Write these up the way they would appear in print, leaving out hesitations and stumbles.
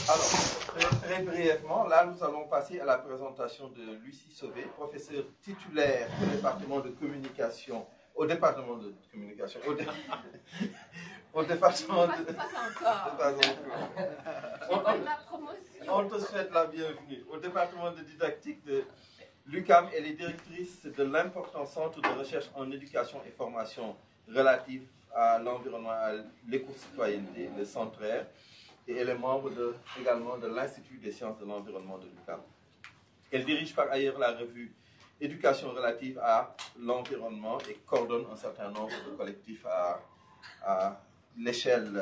Alors, très brièvement, là, nous allons passer à la présentation de Lucie Sauvé, professeure titulaire au département de communication, au département de communication, au département de... Pas encore. Pas encore. On te souhaite la bienvenue au département de didactique de l'UQAM. Elle est directrice de l'important centre de recherche en éducation et formation relatif à l'environnement, à l'éco-citoyenneté, le Centraire. Et elle est membre également de l'Institut des sciences de l'environnement de l'UQAM. Elle dirige par ailleurs la revue Éducation relative à l'environnement et coordonne un certain nombre de collectifs à l'échelle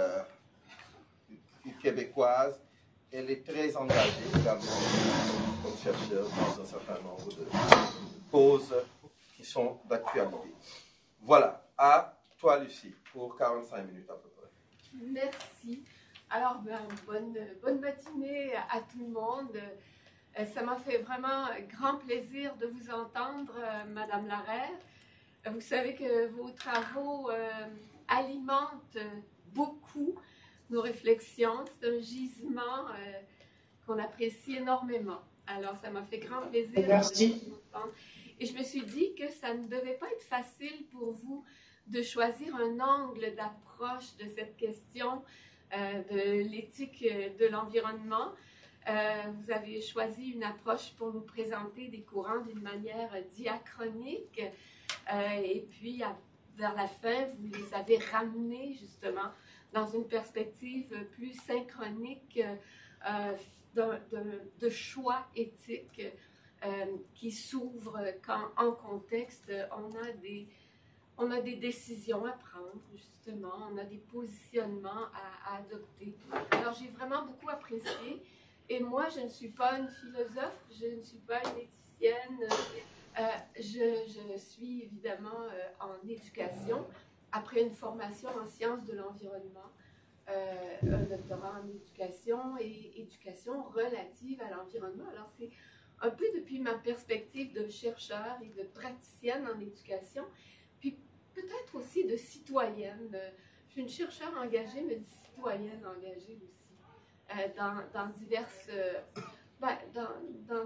québécoise. Elle est très engagée également comme chercheur dans un certain nombre de causes qui sont d'actualité. Voilà, à toi Lucie, pour 45 minutes à peu près. Merci. Alors, bonne matinée à tout le monde. Ça m'a fait vraiment grand plaisir de vous entendre, Madame Larère. Vous savez que vos travaux alimentent beaucoup nos réflexions. C'est un gisement qu'on apprécie énormément. Alors, ça m'a fait grand plaisir. Merci. Et je me suis dit que ça ne devait pas être facile pour vous de choisir un angle d'approche de cette question de l'éthique de l'environnement. Vous avez choisi une approche pour nous présenter des courants d'une manière diachronique et puis vers la fin, vous les avez ramenés justement dans une perspective plus synchronique de choix éthiques qui s'ouvre quand en contexte on a des décisions à prendre, justement, on a des positionnements à adopter. Alors, j'ai vraiment beaucoup apprécié. Et moi, je ne suis pas une philosophe, je ne suis pas une éthicienne. Je suis évidemment en éducation, après une formation en sciences de l'environnement, un doctorat en éducation et éducation relative à l'environnement. Alors, c'est un peu depuis ma perspective de chercheur et de praticienne en éducation, puis peut-être aussi de citoyenne. Je suis une chercheure engagée, mais une citoyenne engagée aussi, dans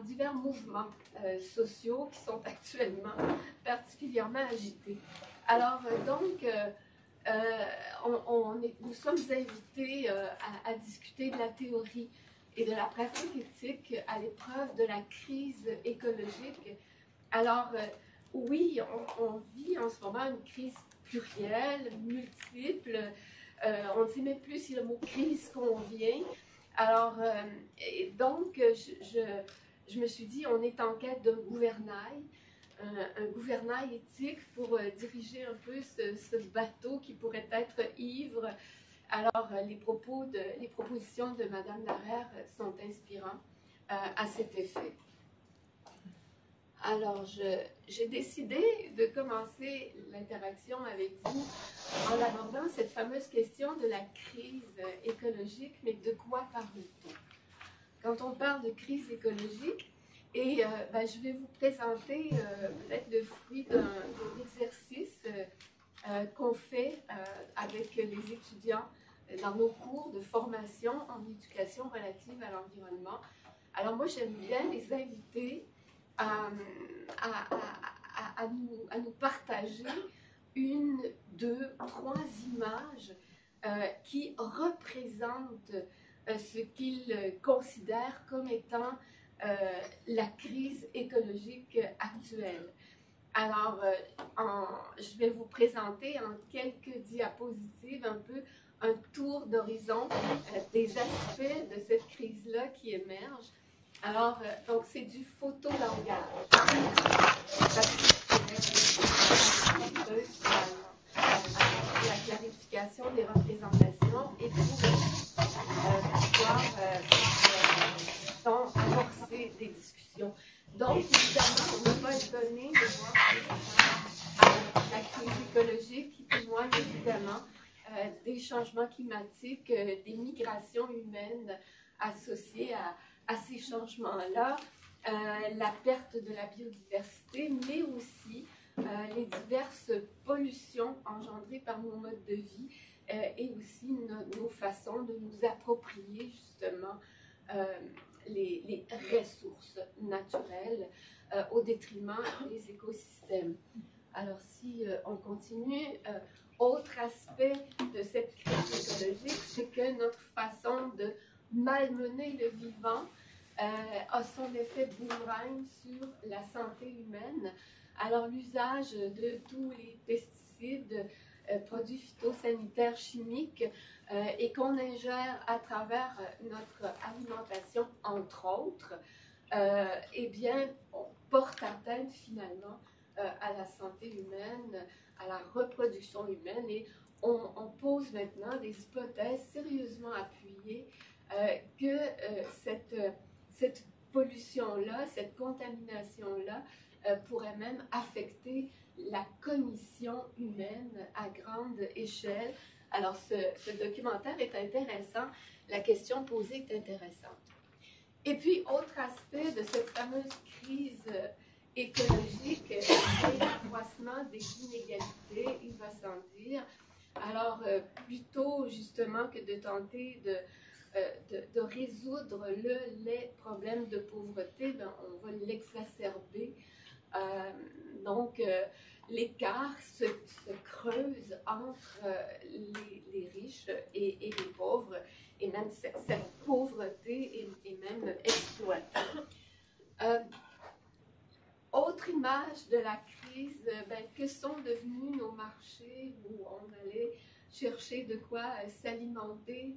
divers mouvements sociaux qui sont actuellement particulièrement agités. Alors, donc, nous sommes invités à discuter de la théorie et de la pratique éthique à l'épreuve de la crise écologique. Alors, oui, on vit en ce moment une crise plurielle, multiple. On ne sait même plus si le mot crise convient. Alors, et donc, je me suis dit, on est en quête d'un gouvernail, un gouvernail éthique pour diriger un peu ce bateau qui pourrait être ivre. Alors, les propositions de Madame Larère sont inspirantes à cet effet. Alors, j'ai décidé de commencer l'interaction avec vous en abordant cette fameuse question de la crise écologique, mais de quoi parle-t-on? Quand on parle de crise écologique, et je vais vous présenter peut-être le fruit d'un exercice qu'on fait avec les étudiants dans nos cours de formation en éducation relative à l'environnement. Alors moi, j'aime bien les inviter à nous partager une, deux, trois images qui représentent ce qu'ils considèrent comme étant la crise écologique actuelle. Alors, je vais vous présenter en quelques diapositives un peu un tour d'horizon des aspects de cette crise-là qui émergent. Alors, donc, c'est du photolangage. La clarification des représentations et pour pouvoir amorcer des discussions. Donc, évidemment, on ne peut pas être donné de voir la crise écologique qui témoigne évidemment des changements climatiques, des migrations humaines associées à ces changements-là, la perte de la biodiversité, mais aussi les diverses pollutions engendrées par nos modes de vie et aussi nos façons de nous approprier justement au détriment des écosystèmes. Alors si on continue, autre aspect de cette crise écologique, c'est que notre façon de malmener le vivant a son effet boomerang sur la santé humaine. Alors l'usage de tous les pesticides, produits phytosanitaires chimiques et qu'on ingère à travers notre alimentation, entre autres, eh bien, on porte atteinte finalement à la santé humaine, à la reproduction humaine, et on pose maintenant des hypothèses sérieusement appuyées que cette pollution-là, cette contamination-là pourrait même affecter la cognition humaine à grande échelle. Alors, ce documentaire est intéressant, la question posée est intéressante. Et puis, autre aspect de cette fameuse crise écologique, c'est l'accroissement des inégalités, il va sans dire. Alors, plutôt justement que de tenter de résoudre les problèmes de pauvreté, ben, on va l'exacerber. Donc, l'écart se creuse entre les riches et les pauvres, et même cette pauvreté est même exploitée. Autre image de la crise, ben, que sont devenus nos marchés où on allait chercher de quoi s'alimenter,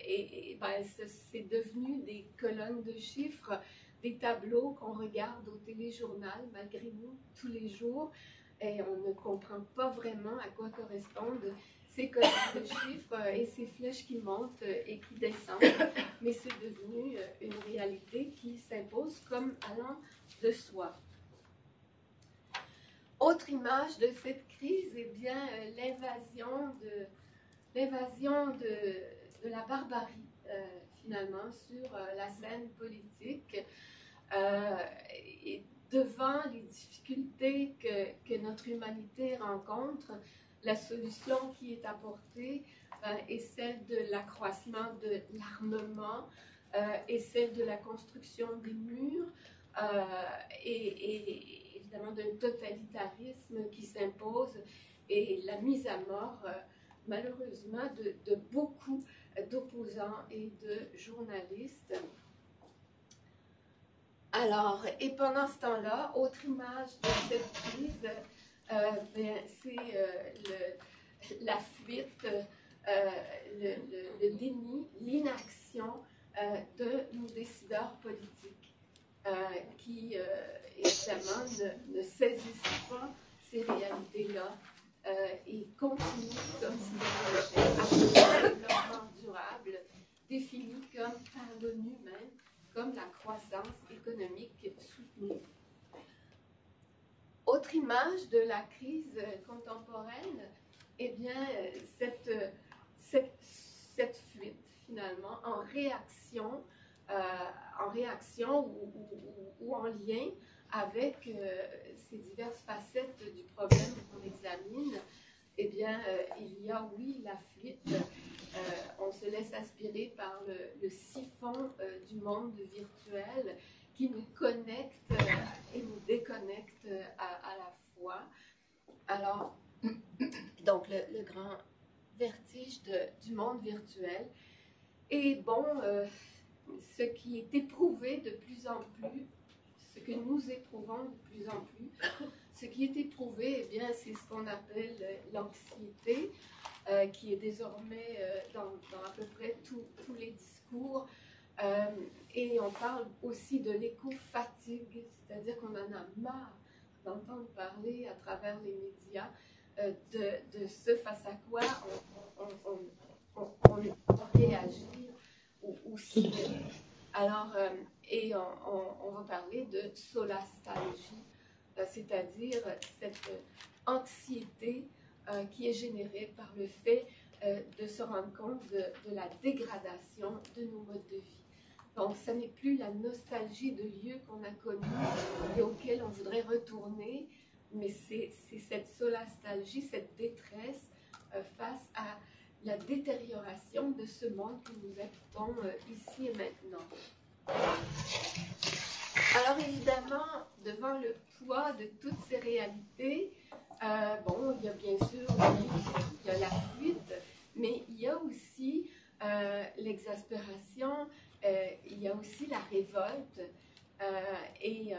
et ben, c'est devenu des colonnes de chiffres, des tableaux qu'on regarde au téléjournal malgré nous tous les jours, et on ne comprend pas vraiment à quoi correspondent ces colonnes de chiffres et ces flèches qui montent et qui descendent, mais c'est devenu une réalité qui s'impose comme allant de soi. Autre image de cette crise, eh bien, l'invasion de la barbarie, finalement, sur la scène politique. Et devant les difficultés que notre humanité rencontre, la solution qui est apportée est celle de l'accroissement de l'armement et celle de la construction des murs et évidemment d'un totalitarisme qui s'impose et la mise à mort, malheureusement, de beaucoup d'opposants et de journalistes. Alors, et pendant ce temps-là, autre image de cette crise, c'est la fuite, le déni, l'inaction de nos décideurs politiques qui, évidemment, ne saisissent pas ces réalités-là et continuent comme si le développement durable, défini comme par l'ONU même, comme la croissance économique soutenue. Autre image de la crise contemporaine, eh bien, cette fuite, finalement, en réaction ou en lien avec ces diverses facettes du problème qu'on examine, eh bien, il y a, oui, la fuite. On se laisse aspirer par le siphon du monde virtuel qui nous connecte et nous déconnecte à la fois. Alors, donc, le grand vertige du monde virtuel. Et bon, ce qui est éprouvé de plus en plus, ce que nous éprouvons de plus en plus, ce qui est éprouvé, eh bien, c'est ce qu'on appelle l'anxiété, qui est désormais dans à peu près tous les discours. Et on parle aussi de l'éco-fatigue, c'est-à-dire qu'on en a marre d'entendre parler à travers les médias de ce face à quoi on réagit ou subit. Alors, et on va parler de solastalgie, c'est-à-dire cette anxiété qui est générée par le fait de se rendre compte de la dégradation de nos modes de vie. Donc, ce n'est plus la nostalgie de lieux qu'on a connus et auxquels on voudrait retourner, mais c'est cette solastalgie, cette détresse face à la détérioration de ce monde que nous habitons ici et maintenant. Alors, Alors évidemment, devant le poids de toutes ces réalités, bon, il y a bien sûr, il y a la fuite, mais il y a aussi l'exaspération, il y a aussi la révolte et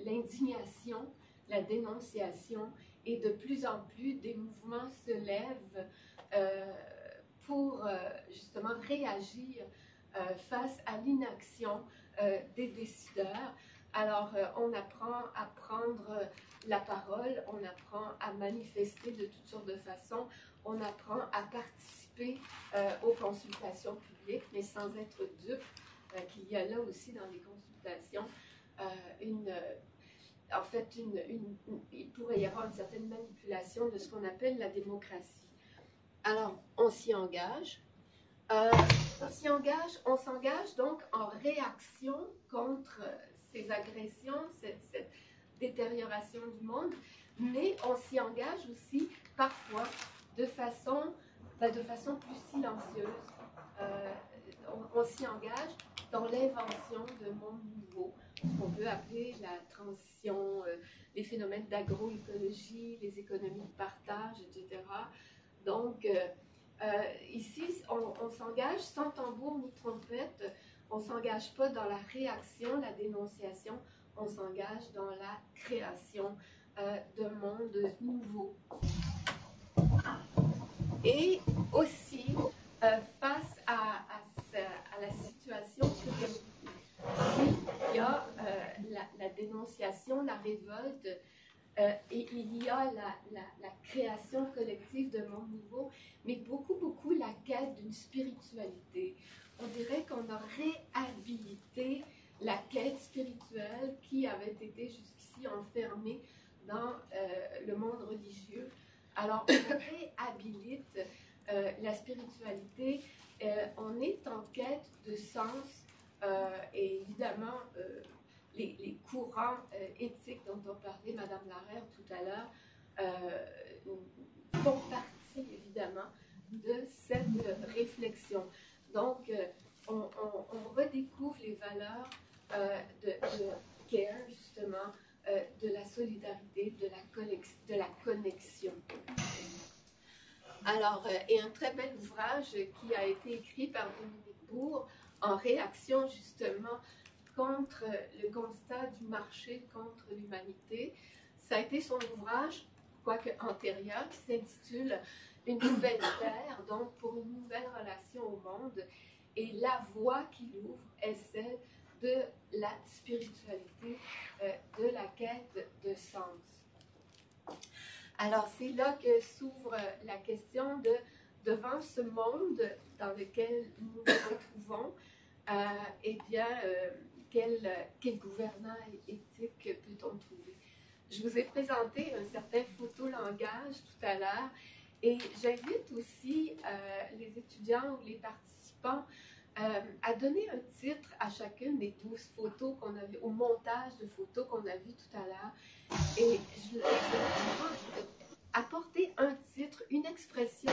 l'indignation, la dénonciation, et de plus en plus des mouvements se lèvent pour justement réagir face à l'inaction des décideurs. Alors, on apprend à prendre la parole, on apprend à manifester de toutes sortes de façons, on apprend à participer aux consultations publiques, mais sans être dupe qu'il y a là aussi dans les consultations en fait, il pourrait y avoir une certaine manipulation de ce qu'on appelle la démocratie. Alors, on s'y engage. On s'engage donc en réaction contre ces agressions, cette détérioration du monde, mais on s'y engage aussi parfois de façon plus silencieuse. On s'y engage dans l'invention de mondes nouveaux, ce qu'on peut appeler la transition, les phénomènes d'agroécologie, les économies de partage, etc. Donc, ici, on s'engage sans tambour ni trompette, on ne s'engage pas dans la réaction, la dénonciation, on s'engage dans la création d'un monde nouveau. Et aussi, face à la situation que il y a la dénonciation, la révolte, et il y a la création collective d'un monde nouveau, mais beaucoup la quête d'une spiritualité. On dirait qu'on a réhabilité la quête spirituelle qui avait été jusqu'ici enfermée dans le monde religieux. Alors, on réhabilite la spiritualité, on est en quête de sens, et évidemment, les courants éthiques dont on parlait, Madame Larère, tout à l'heure, font partie, évidemment, de cette réflexion. Donc, on redécouvre les valeurs de care, justement, de la solidarité, de la connexion. Alors, et un très bel ouvrage qui a été écrit par Dominique Bourg en réaction, justement, contre le constat du marché contre l'humanité. Ça a été son ouvrage, quoique antérieur, qui s'intitule « Une nouvelle terre », donc pour une nouvelle relation au monde. Et la voie qu'il ouvre est celle de la spiritualité, de la quête de sens. Alors, c'est là que s'ouvre la question de, devant ce monde dans lequel nous nous retrouvons, eh bien, quel gouvernant éthique peut-on trouver? Je vous ai présenté un certain photolangage tout à l'heure et j'invite aussi les étudiants ou les participants à donner un titre à chacune des 12 photos qu'on a vues, au montage de photos qu'on a vu tout à l'heure. Et je apporter un titre, une expression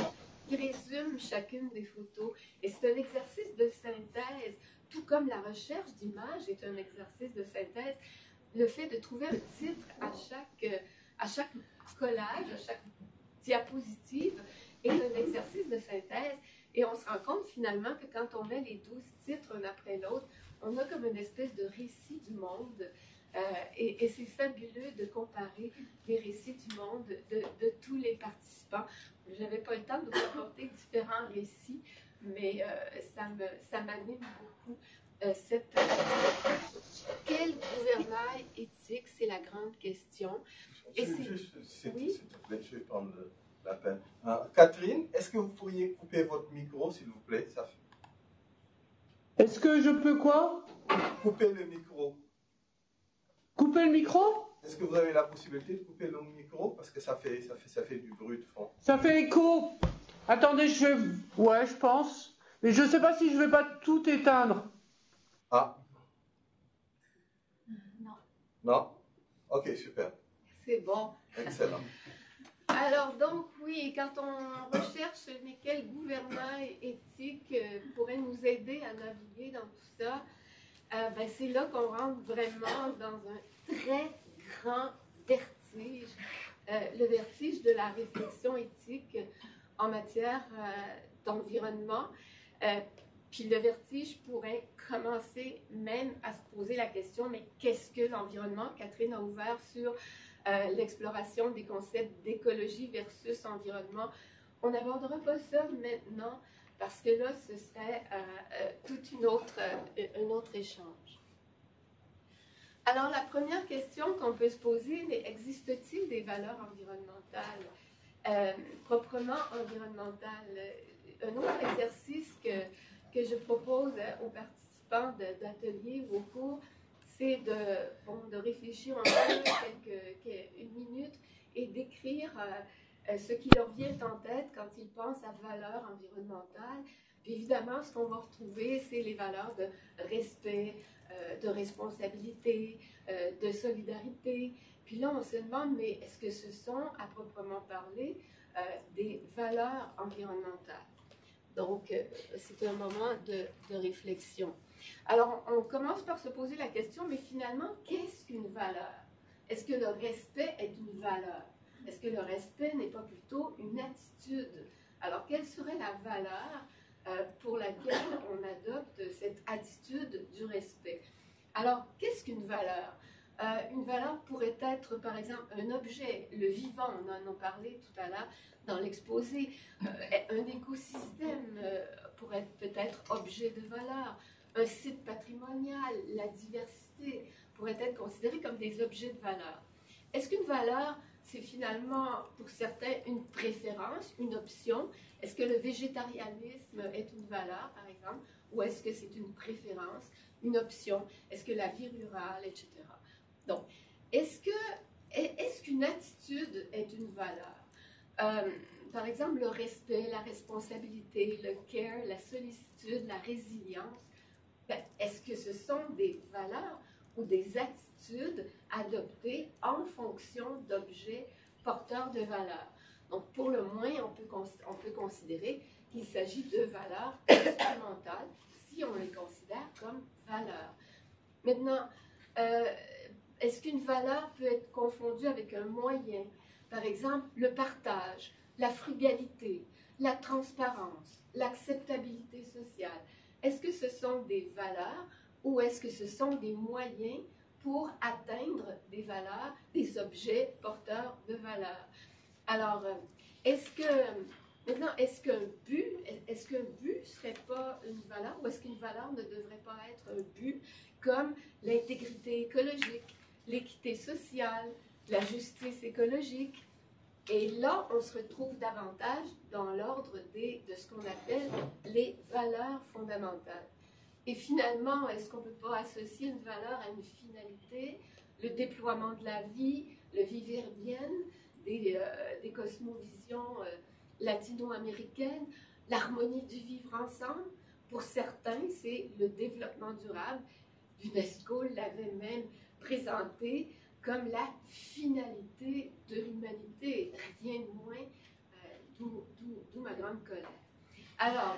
qui résume chacune des photos. Et c'est un exercice de synthèse, tout comme la recherche d'images est un exercice de synthèse. Le fait de trouver un titre à chaque collage, à chaque diapositive est un exercice de synthèse. Et on se rend compte finalement que quand on met les 12 titres un après l'autre, on a comme une espèce de récit du monde. Et c'est fabuleux de comparer les récits du monde de tous les participants. Je n'avais pas le temps de vous apporter différents récits, mais ça m'anime beaucoup. Quel gouvernail éthique, c'est la grande question. Et S'il te plaît, je vais prendre la peine. Catherine, est-ce que vous pourriez couper votre micro, s'il vous plaît? Est-ce que je peux quoi? Couper le micro. Couper le micro? Est-ce que vous avez la possibilité de couper le micro? Parce que ça fait du bruit de fond. Ça fait écho. Attendez, ouais, je pense. Mais je ne sais pas si je ne vais pas tout éteindre. Ah. Non. Non? Ok, super. C'est bon. Excellent. Alors donc oui, quand on recherche mais quel gouvernail éthique pourrait nous aider à naviguer dans tout ça, Ben, c'est là qu'on rentre vraiment dans un très grand vertige, le vertige de la réflexion éthique en matière d'environnement. Puis le vertige pourrait commencer même à se poser la question, mais qu'est-ce que l'environnement? Catherine a ouvert sur l'exploration des concepts d'écologie versus environnement. On n'abordera pas ça maintenant, parce que là, ce serait tout un autre échange. Alors, la première question qu'on peut se poser, mais existe-t-il des valeurs environnementales, proprement environnementales? Un autre exercice que je propose aux participants d'ateliers ou au cours, c'est de réfléchir un peu une minute et d'écrire ce qui leur vient en tête quand ils pensent à valeurs environnementales. Puis évidemment, ce qu'on va retrouver, c'est les valeurs de respect, de responsabilité, de solidarité. Puis là, on se demande, mais est-ce que ce sont, à proprement parler, des valeurs environnementales? Donc, c'est un moment de réflexion. Alors, on commence par se poser la question, mais finalement, qu'est-ce qu'une valeur? Est-ce que le respect est une valeur? Est-ce que le respect n'est pas plutôt une attitude? Alors, quelle serait la valeur pour laquelle on adopte cette attitude du respect? Alors, qu'est-ce qu'une valeur? Une valeur pourrait être, par exemple, un objet, le vivant, on en a parlé tout à l'heure dans l'exposé. Un écosystème pourrait peut-être objet de valeur. Un site patrimonial, la diversité pourrait être considéré comme des objets de valeur. Est-ce qu'une valeur, c'est finalement, pour certains, une préférence, une option? Est-ce que le végétarianisme est une valeur, par exemple, ou est-ce que c'est une préférence, une option? Est-ce que la vie rurale, etc.? Donc, est-ce qu'une attitude est une valeur? Par exemple, le respect, la responsabilité, le care, la sollicitude, la résilience, est-ce que ce sont des valeurs ou des attitudes adoptées en fonction d'objets porteurs de valeurs? Donc, pour le moins, on peut considérer qu'il s'agit de valeurs instrumentales si on les considère comme valeurs. Maintenant, est-ce qu'une valeur peut être confondue avec un moyen? Par exemple, le partage, la frugalité, la transparence, l'acceptabilité sociale. Est-ce que ce sont des valeurs ou est-ce que ce sont des moyens pour atteindre des valeurs, des objets porteurs de valeurs? Alors, est-ce qu'un but ne serait pas une valeur ou est-ce qu'une valeur ne devrait pas être un but comme l'intégrité écologique, l'équité sociale, la justice écologique? Et là, on se retrouve davantage dans l'ordre de ce qu'on appelle les valeurs fondamentales. Et finalement, est-ce qu'on ne peut pas associer une valeur à une finalité? Le déploiement de la vie, le vivre bien, des cosmovisions latino-américaines, l'harmonie du vivre ensemble. Pour certains, c'est le développement durable. L'UNESCO l'avait même présenté comme la finalité de l'humanité, rien de moins, d'où ma grande colère. Alors,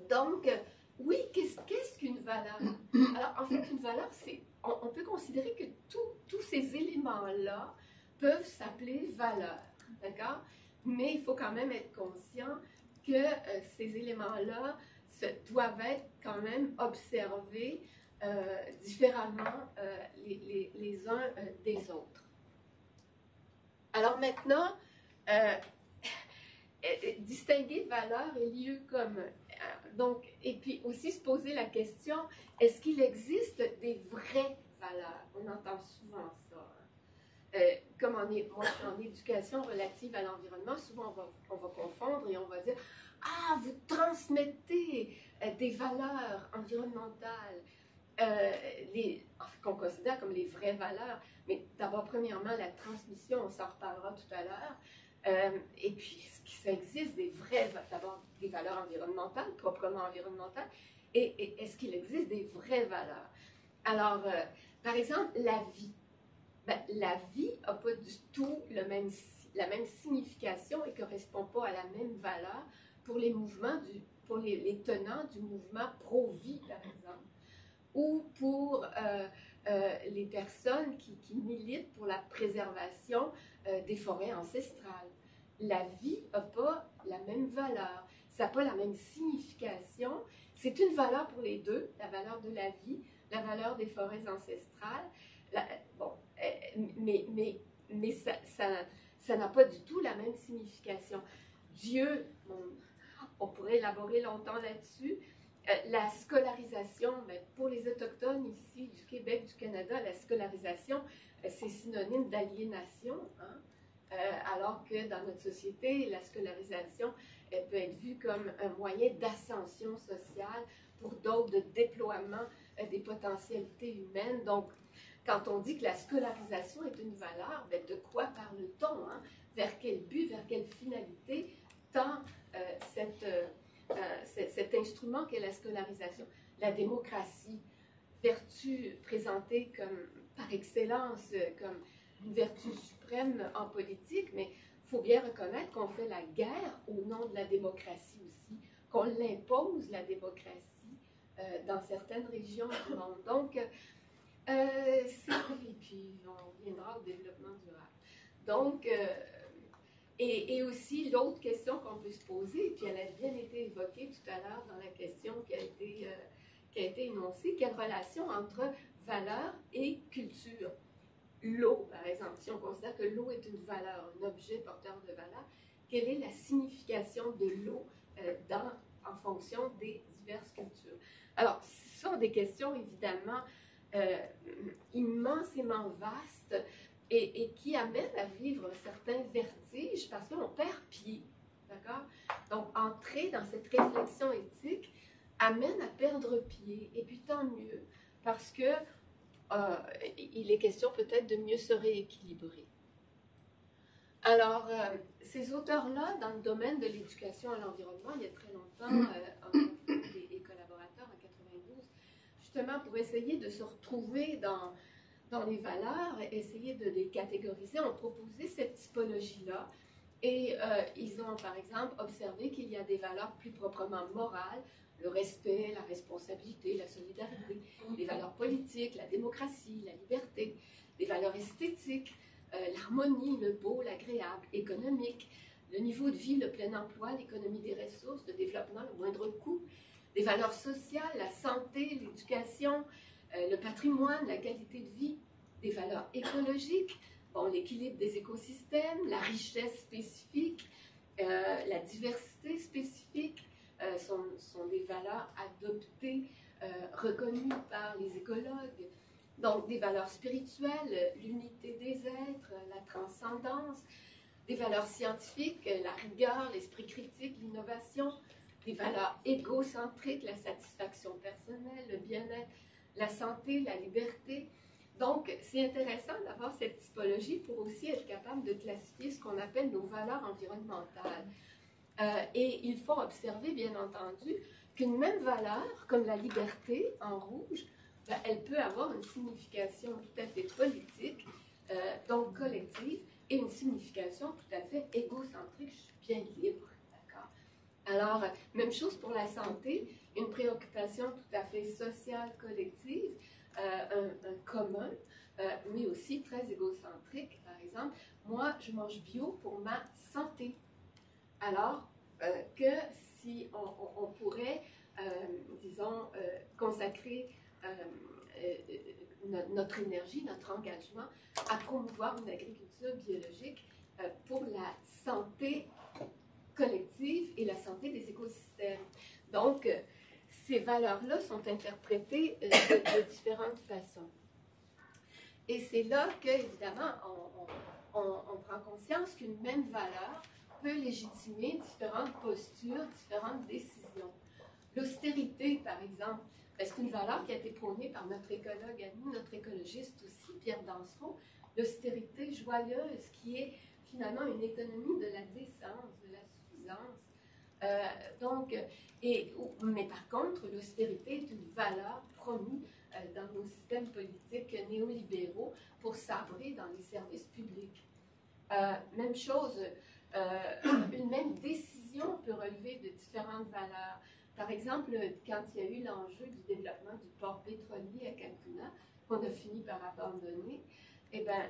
donc, oui, qu'est-ce qu'une valeur? Alors, en fait, une valeur, on peut considérer que tous ces éléments-là peuvent s'appeler valeurs, d'accord? Mais il faut quand même être conscient que ces éléments-là doivent être quand même observés différemment les uns des autres. Alors maintenant, distinguer valeur et lieu commun. Donc, et puis aussi se poser la question, est-ce qu'il existe des vraies valeurs? On entend souvent ça. Comme moi, en éducation relative à l'environnement, souvent on va confondre et on va dire « Ah, vous transmettez des valeurs environnementales ». Qu'on considère comme les vraies valeurs. Mais d'abord, premièrement, la transmission, on s'en reparlera tout à l'heure. Et puis, est-ce qu'il ça existe d'abord des valeurs environnementales, proprement environnementales, et est-ce qu'il existe des vraies valeurs? Alors, par exemple, la vie. La vie n'a pas du tout la même signification et ne correspond pas à la même valeur pour les mouvements, pour les tenants du mouvement pro-vie, par exemple. ou pour les personnes qui militent pour la préservation des forêts ancestrales. La vie n'a pas la même valeur, ça n'a pas la même signification. C'est une valeur pour les deux, la valeur de la vie, la valeur des forêts ancestrales. Mais ça n'a pas du tout la même signification. Dieu, on pourrait élaborer longtemps là-dessus. La scolarisation, pour les Autochtones ici du Québec, du Canada, la scolarisation, c'est synonyme d'aliénation, hein? Alors que dans notre société, la scolarisation, elle peut être vue comme un moyen d'ascension sociale, pour d'autres, de déploiement des potentialités humaines. Donc, quand on dit que la scolarisation est une valeur, de quoi parle-t-on, hein? Vers quel but, vers quelle finalité tend cet instrument qu'est la scolarisation? La démocratie, vertu présentée comme, par excellence, comme une vertu suprême en politique, mais il faut bien reconnaître qu'on fait la guerre au nom de la démocratie aussi, qu'on l'impose, la démocratie, dans certaines régions du monde. Donc, et puis on viendra au développement durable. Donc, et aussi l'autre question qu'on peut se poser, puis elle a bien été évoquée tout à l'heure dans la question qui a été énoncée, quelle relation entre valeur et culture? L'eau, par exemple, si on considère que l'eau est une valeur, un objet porteur de valeur, quelle est la signification de l'eau en fonction des diverses cultures? Alors, ce sont des questions évidemment immensément vastes et qui amènent à vivre un certain vertige parce qu'on perd pied, d'accord? Donc, entrer dans cette réflexion éthique amène à perdre pied, et puis tant mieux, parce que il est question peut-être de mieux se rééquilibrer. Alors, ces auteurs-là, dans le domaine de l'éducation à l'environnement, il y a très longtemps, et collaborateurs en 92, justement pour essayer de se retrouver dans les valeurs, essayer de les catégoriser, ont proposé cette typologie-là. Et ils ont, par exemple, observé qu'il y a des valeurs plus proprement morales, le respect, la responsabilité, la solidarité, les valeurs politiques, la démocratie, la liberté, les valeurs esthétiques, l'harmonie, le beau, l'agréable, économique, le niveau de vie, le plein emploi, l'économie des ressources, le développement, le moindre coût, les valeurs sociales, la santé, l'éducation, le patrimoine, la qualité de vie, des valeurs écologiques, l'équilibre des écosystèmes, la richesse spécifique, la diversité spécifique, sont des valeurs adoptées, reconnues par les écologues. Donc, des valeurs spirituelles, l'unité des êtres, la transcendance, des valeurs scientifiques, la rigueur, l'esprit critique, l'innovation, des valeurs égocentriques, la satisfaction personnelle, le bien-être, la santé, la liberté. Donc, c'est intéressant d'avoir cette typologie pour aussi être capable de classifier ce qu'on appelle nos valeurs environnementales. Et il faut observer, bien entendu, qu'une même valeur, comme la liberté en rouge, elle peut avoir une signification tout à fait politique, donc collective, et une signification tout à fait égocentrique. Je suis bien libre, d'accord? Alors, même chose pour la santé, une préoccupation tout à fait sociale, collective, un commun, mais aussi très égocentrique. Par exemple, moi, je mange bio pour ma santé. Alors que si on pourrait, disons, consacrer notre énergie, notre engagement à promouvoir une agriculture biologique pour la santé collective et la santé des écosystèmes. Donc, ces valeurs-là sont interprétées de différentes façons. Et c'est là qu'évidemment, on prend conscience qu'une même valeur peut légitimer différentes postures, différentes décisions. L'austérité, par exemple, c'est une valeur qui a été prônée par notre écologue à nous, notre écologiste aussi, Pierre Dansereau. L'austérité joyeuse, qui est finalement une économie de la décence, de la suffisance. Mais par contre, l'austérité est une valeur promue dans nos systèmes politiques néolibéraux pour sabrer dans les services publics. Même chose, une même décision peut relever de différentes valeurs. par exemple, quand il y a eu l'enjeu du développement du port pétrolier à Cancuna, qu'on a fini par abandonner, eh bien,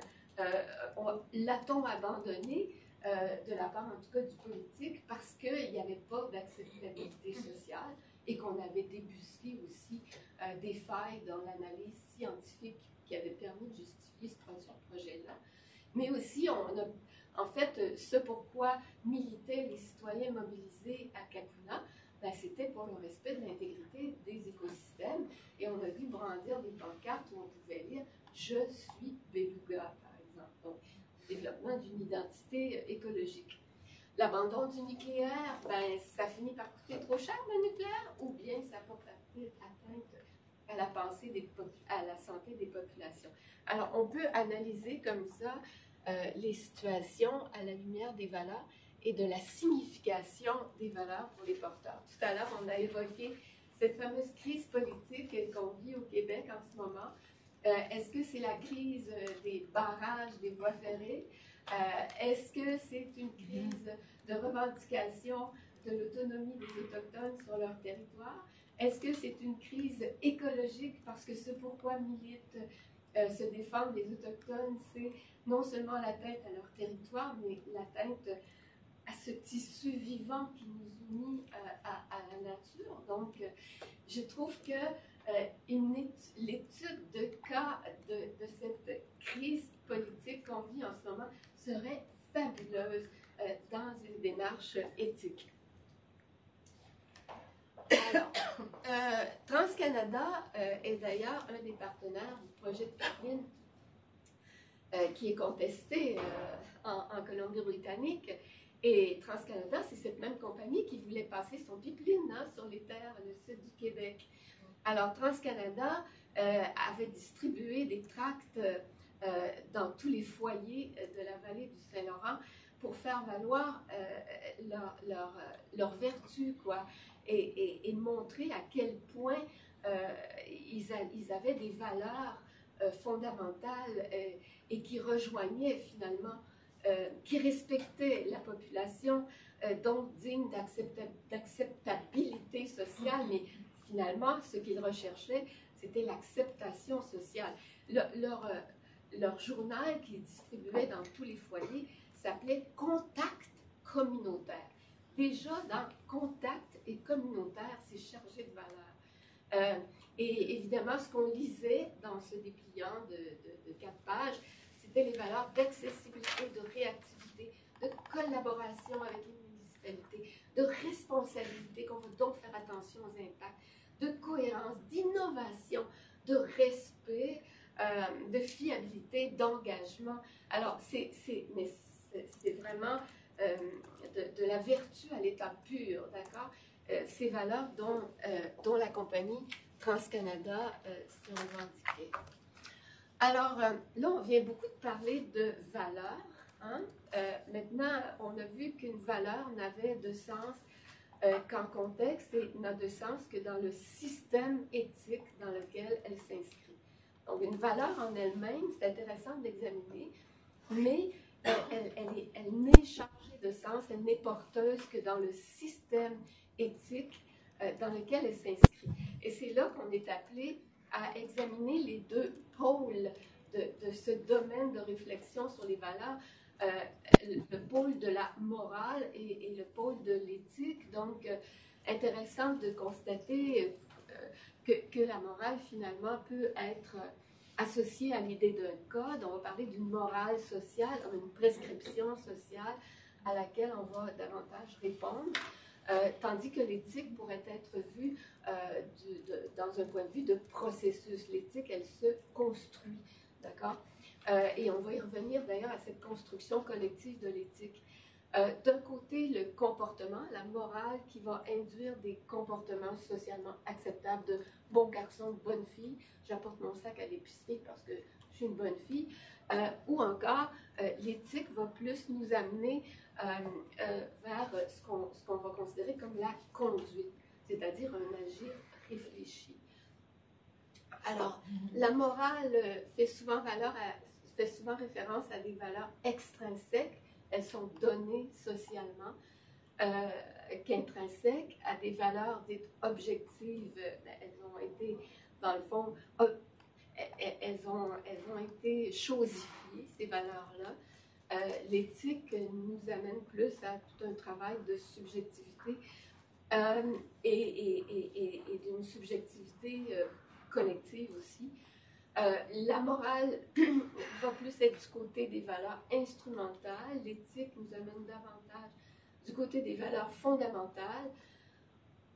l'a-t-on abandonné de la part, en tout cas, du politique, parce qu'il n'y avait pas d'acceptabilité sociale et qu'on avait débucelé aussi des failles dans l'analyse scientifique qui avait permis de justifier ce projet-là. Mais aussi, en fait, ce pourquoi militaient les citoyens mobilisés à Cancuna, ben, c'était pour le respect de l'intégrité des écosystèmes. Et on a vu brandir des pancartes où on pouvait lire « Je suis beluga », par exemple. Donc, développement d'une identité écologique. L'abandon du nucléaire, ben, ça finit par coûter trop cher, le nucléaire, ou bien ça porte atteinte à la pensée à la santé des populations. Alors, on peut analyser comme ça les situations à la lumière des valeurs et de la signification des valeurs pour les porteurs. Tout à l'heure, on a évoqué cette fameuse crise politique qu'on vit au Québec en ce moment. Est-ce que c'est la crise des barrages, des voies ferrées? Est-ce que c'est une crise de revendication de l'autonomie des Autochtones sur leur territoire? Est-ce que c'est une crise écologique parce que ce pourquoi militent, se défendent les Autochtones, c'est non seulement l'atteinte à leur territoire, mais l'atteinte à ce tissu vivant qui nous unit à la nature. Donc, je trouve que l'étude de cas de cette crise politique qu'on vit en ce moment serait fabuleuse dans une démarche éthique. Alors, TransCanada est d'ailleurs un des partenaires du projet de pipeline qui est contesté en Colombie-Britannique. Et TransCanada, c'est cette même compagnie qui voulait passer son pipeline sur les terres du sud du Québec. Alors, TransCanada avait distribué des tracts dans tous les foyers de la vallée du Saint-Laurent pour faire valoir leur vertu, quoi, et montrer à quel point ils avaient des valeurs fondamentales et qui rejoignaient finalement, qui respectaient la population, donc digne d'acceptabilité sociale, mais finalement, ce qu'ils recherchaient, c'était l'acceptation sociale. Leur journal qu'ils distribuaient dans tous les foyers s'appelait « Contact communautaire ». Déjà, dans « Contact » et « communautaire », c'est chargé de valeur. Et évidemment, ce qu'on lisait dans ce dépliant de 4 pages, c'était les valeurs d'accessibilité, de réactivité, de collaboration avec les municipalités, de responsabilité, qu'on veut donc faire attention aux impacts, de cohérence, d'innovation, de respect, de fiabilité, d'engagement. Alors, c'est vraiment de la vertu à l'état pur, d'accord? Ces valeurs dont la compagnie TransCanada s'est revendiquée. Alors, là, on vient beaucoup de parler de valeurs. Hein? Maintenant, on a vu qu'une valeur n'avait de sens qu'en contexte et n'a de sens que dans le système éthique dans lequel elle s'inscrit. Donc, une valeur en elle-même, c'est intéressant de l'examiner, mais elle n'est chargée de sens, elle n'est porteuse que dans le système éthique dans lequel elle s'inscrit. Et c'est là qu'on est appelé à examiner les deux pôles de ce domaine de réflexion sur les valeurs, le pôle de la morale et le pôle de l'éthique. Donc, intéressant de constater que la morale, finalement, peut être associée à l'idée d'un code. On va parler d'une morale sociale, une prescription sociale à laquelle on va davantage répondre. Tandis que l'éthique pourrait être vue dans un point de vue de processus. L'éthique, elle se construit, d'accord? Et on va y revenir d'ailleurs à cette construction collective de l'éthique. D'un côté, le comportement, la morale qui va induire des comportements socialement acceptables de bon garçon, bonne fille, j'apporte mon sac à l'épicerie parce que je suis une bonne fille, ou encore l'éthique va plus nous amener vers ce qu'on va considérer comme la conduite, c'est-à-dire un agir réfléchi. Alors, la morale fait souvent référence à des valeurs extrinsèques, elles sont données socialement, qu'intrinsèques à des valeurs dites objectives. Elles ont été, dans le fond, elles ont été chosifiées, ces valeurs-là. L'éthique nous amène plus à tout un travail de subjectivité et d'une subjectivité collective aussi. La morale va plus être du côté des valeurs instrumentales. L'éthique nous amène davantage du côté des valeurs fondamentales.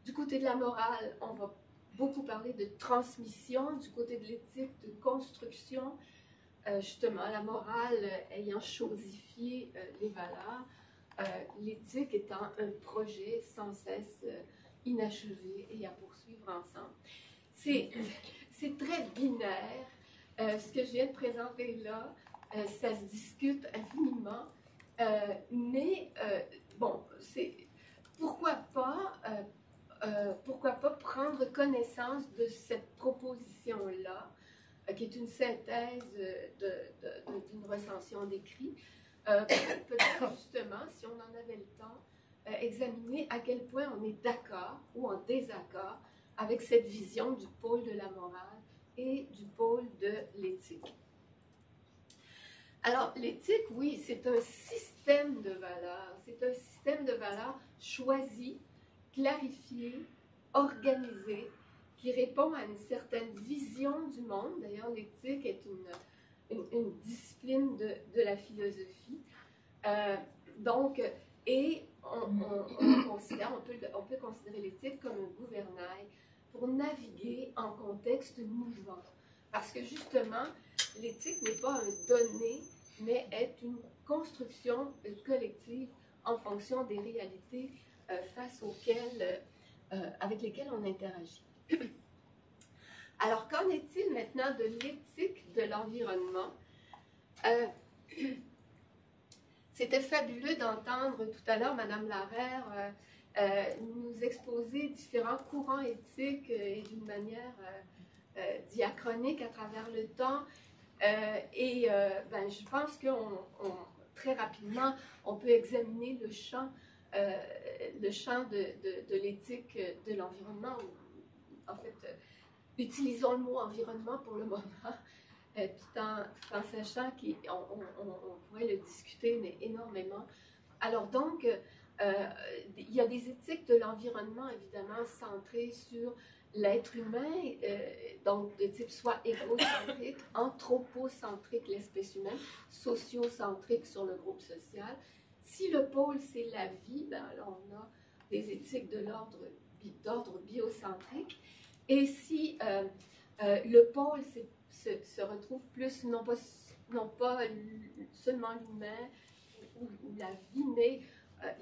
Du côté de la morale, on va beaucoup parler de transmission. Du côté de l'éthique, de construction. Justement, la morale ayant chosifié les valeurs, l'éthique étant un projet sans cesse inachevé et à poursuivre ensemble. C'est très binaire. Ce que je viens de présenter là, ça se discute infiniment, mais bon, pourquoi pas prendre connaissance de cette proposition-là, qui est une synthèse d'une recension d'écrit, peut-être justement, si on en avait le temps, examiner à quel point on est d'accord ou en désaccord avec cette vision du pôle de la morale et du pôle de l'éthique. Alors, l'éthique, oui, c'est un système de valeurs. C'est un système de valeurs choisi, clarifié, organisé, qui répond à une certaine vision du monde. D'ailleurs, l'éthique est une discipline de la philosophie. Et on peut considérer l'éthique comme un gouvernail pour naviguer en contexte mouvant. Parce que justement, l'éthique n'est pas un donné, mais est une construction collective en fonction des réalités avec lesquelles on interagit. Alors, qu'en est-il maintenant de l'éthique de l'environnement? C'était fabuleux d'entendre tout à l'heure Mme Larère nous exposer différents courants éthiques et d'une manière diachronique à travers le temps. Je pense que très rapidement, on peut examiner le champ de l'éthique de l'environnement. En fait, utilisons le mot environnement pour le moment, tout en sachant qu'on pourrait le discuter, mais énormément. Alors donc, il y a des éthiques de l'environnement, évidemment, centrées sur l'être humain, donc de type soit égocentrique, anthropocentrique, l'espèce humaine, sociocentrique sur le groupe social. Si le pôle, c'est la vie, ben alors on a des éthiques de d'ordre biocentrique. Et si le pôle se retrouve plus, non pas seulement l'humain ou la vie, mais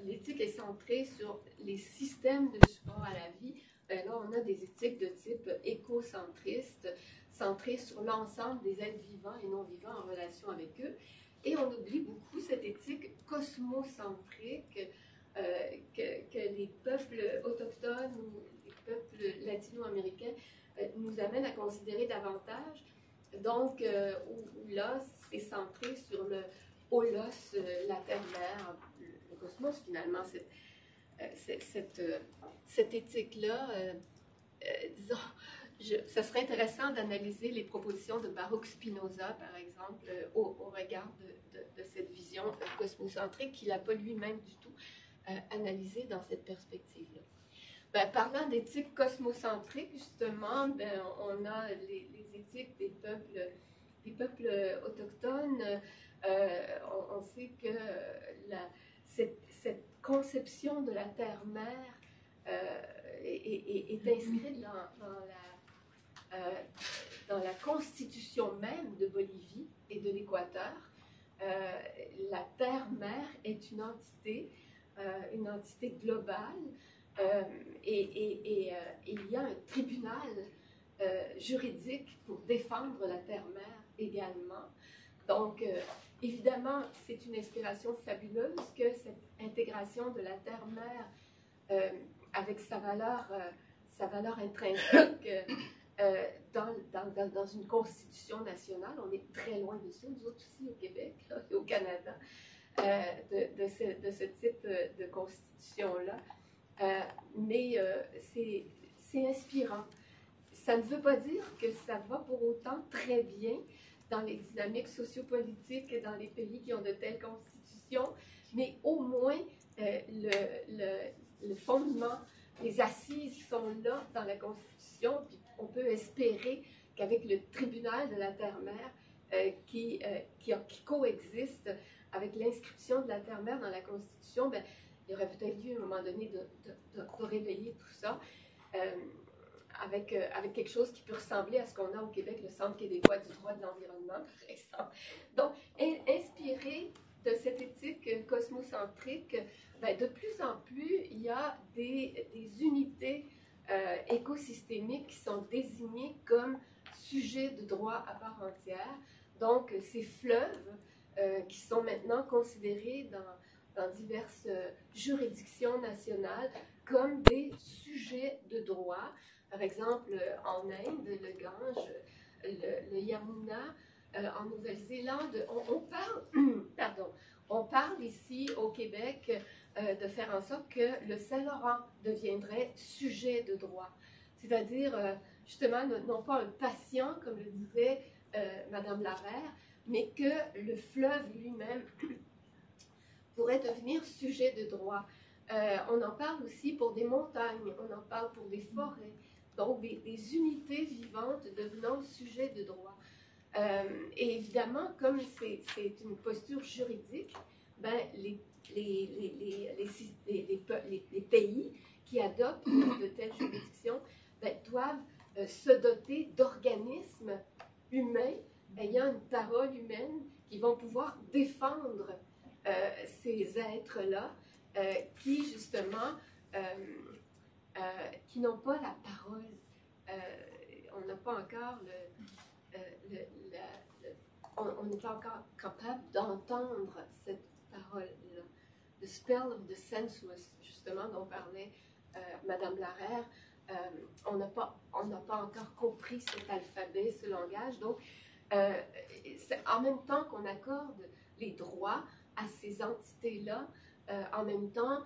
l'éthique est centrée sur les systèmes de support à la vie, là on a des éthiques de type écocentriste, centrées sur l'ensemble des êtres vivants et non vivants en relation avec eux. Et on oublie beaucoup cette éthique cosmocentrique que les peuples autochtones ou les peuples latino-américains nous amènent à considérer davantage. Donc, où là, c'est centré sur le holos, la terre-mère, le cosmos, finalement. Cette éthique-là, disons, ça serait intéressant d'analyser les propositions de Baruch Spinoza, par exemple, au regard de cette vision cosmocentrique qu'il n'a pas lui-même du tout analysée dans cette perspective-là. Parlant d'éthique cosmocentrique, justement, on a les éthiques des peuples autochtones. On sait que cette conception de la terre-mère est inscrite dans la constitution même de Bolivie et de l'Équateur. La terre-mère est une entité globale. Et il y a un tribunal juridique pour défendre la terre-mère également. Donc, évidemment, c'est une inspiration fabuleuse que cette intégration de la terre-mère avec sa valeur intrinsèque dans une constitution nationale. On est très loin de ça, nous autres aussi au Québec et au Canada. de ce type de constitution-là. Mais c'est inspirant. Ça ne veut pas dire que ça va pour autant très bien dans les dynamiques sociopolitiques dans les pays qui ont de telles constitutions, mais au moins le fondement, les assises sont là dans la Constitution, puis on peut espérer qu'avec le tribunal de la terre-mère qui coexiste avec l'inscription de la terre-mère dans la Constitution, ben, il y aurait peut-être lieu à un moment donné de réveiller tout ça avec quelque chose qui peut ressembler à ce qu'on a au Québec, le Centre québécois du droit de l'environnement, par exemple. Donc, inspiré de cette éthique cosmocentrique, ben, de plus en plus, il y a des unités écosystémiques qui sont désignées comme sujets de droit à part entière. Donc, ces fleuves qui sont maintenant considérés dans diverses juridictions nationales comme des sujets de droit. Par exemple, en Inde, le Gange, le Yamuna, en Nouvelle-Zélande, on parle ici au Québec de faire en sorte que le Saint-Laurent deviendrait sujet de droit. C'est-à-dire, justement, non pas un patient, comme le disait Madame Larère, mais que le fleuve lui-même pourrait devenir sujet de droit. On en parle aussi pour des montagnes, on en parle pour des forêts, donc des unités vivantes devenant sujet de droit. Et évidemment, comme c'est une posture juridique, ben, les pays qui adoptent de telles juridictions ben, doivent se doter d'organismes humains ayant une parole humaine qui vont pouvoir défendre ces êtres-là qui, justement, qui n'ont pas la parole. On n'a pas encore on n'est pas encore capable d'entendre cette parole-là. The spell of the senseless, justement, dont parlait Madame Larère, on n'a pas encore compris cet alphabet, ce langage. Donc, en même temps qu'on accorde les droits à ces entités-là, en même temps,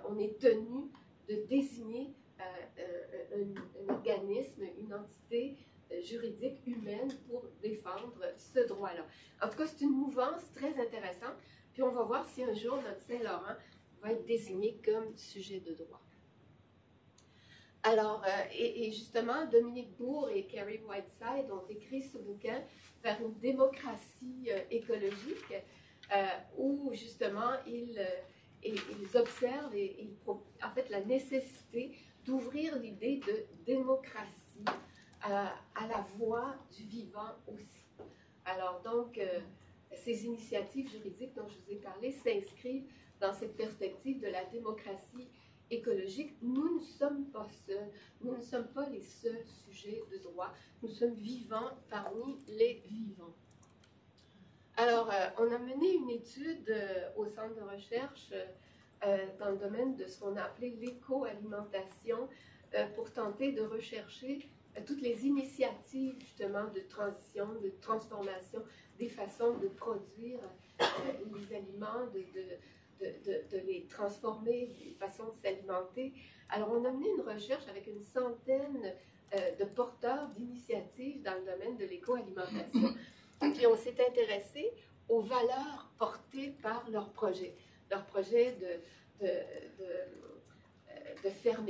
on est tenu de désigner un organisme, une entité juridique humaine pour défendre ce droit-là. En tout cas, c'est une mouvance très intéressante. Puis on va voir si un jour notre Saint-Laurent va être désigné comme sujet de droit. Alors, et justement, Dominique Bourg et Carrie Whiteside ont écrit ce bouquin vers une démocratie écologique où justement ils observent en fait la nécessité d'ouvrir l'idée de démocratie à la voix du vivant aussi. Alors donc, ces initiatives juridiques dont je vous ai parlé s'inscrivent dans cette perspective de la démocratie écologique. Nous ne sommes pas seuls, nous ne sommes pas les seuls sujets de droit, nous sommes vivants parmi les vivants. Alors, on a mené une étude au centre de recherche dans le domaine de ce qu'on a appelé l'éco-alimentation pour tenter de rechercher toutes les initiatives justement de transition, de transformation, des façons de produire les aliments, de les transformer, des façons de s'alimenter. Alors, on a mené une recherche avec une centaine de porteurs d'initiatives dans le domaine de l'éco-alimentation. Puis, on s'est intéressé aux valeurs portées par leurs projets de fermes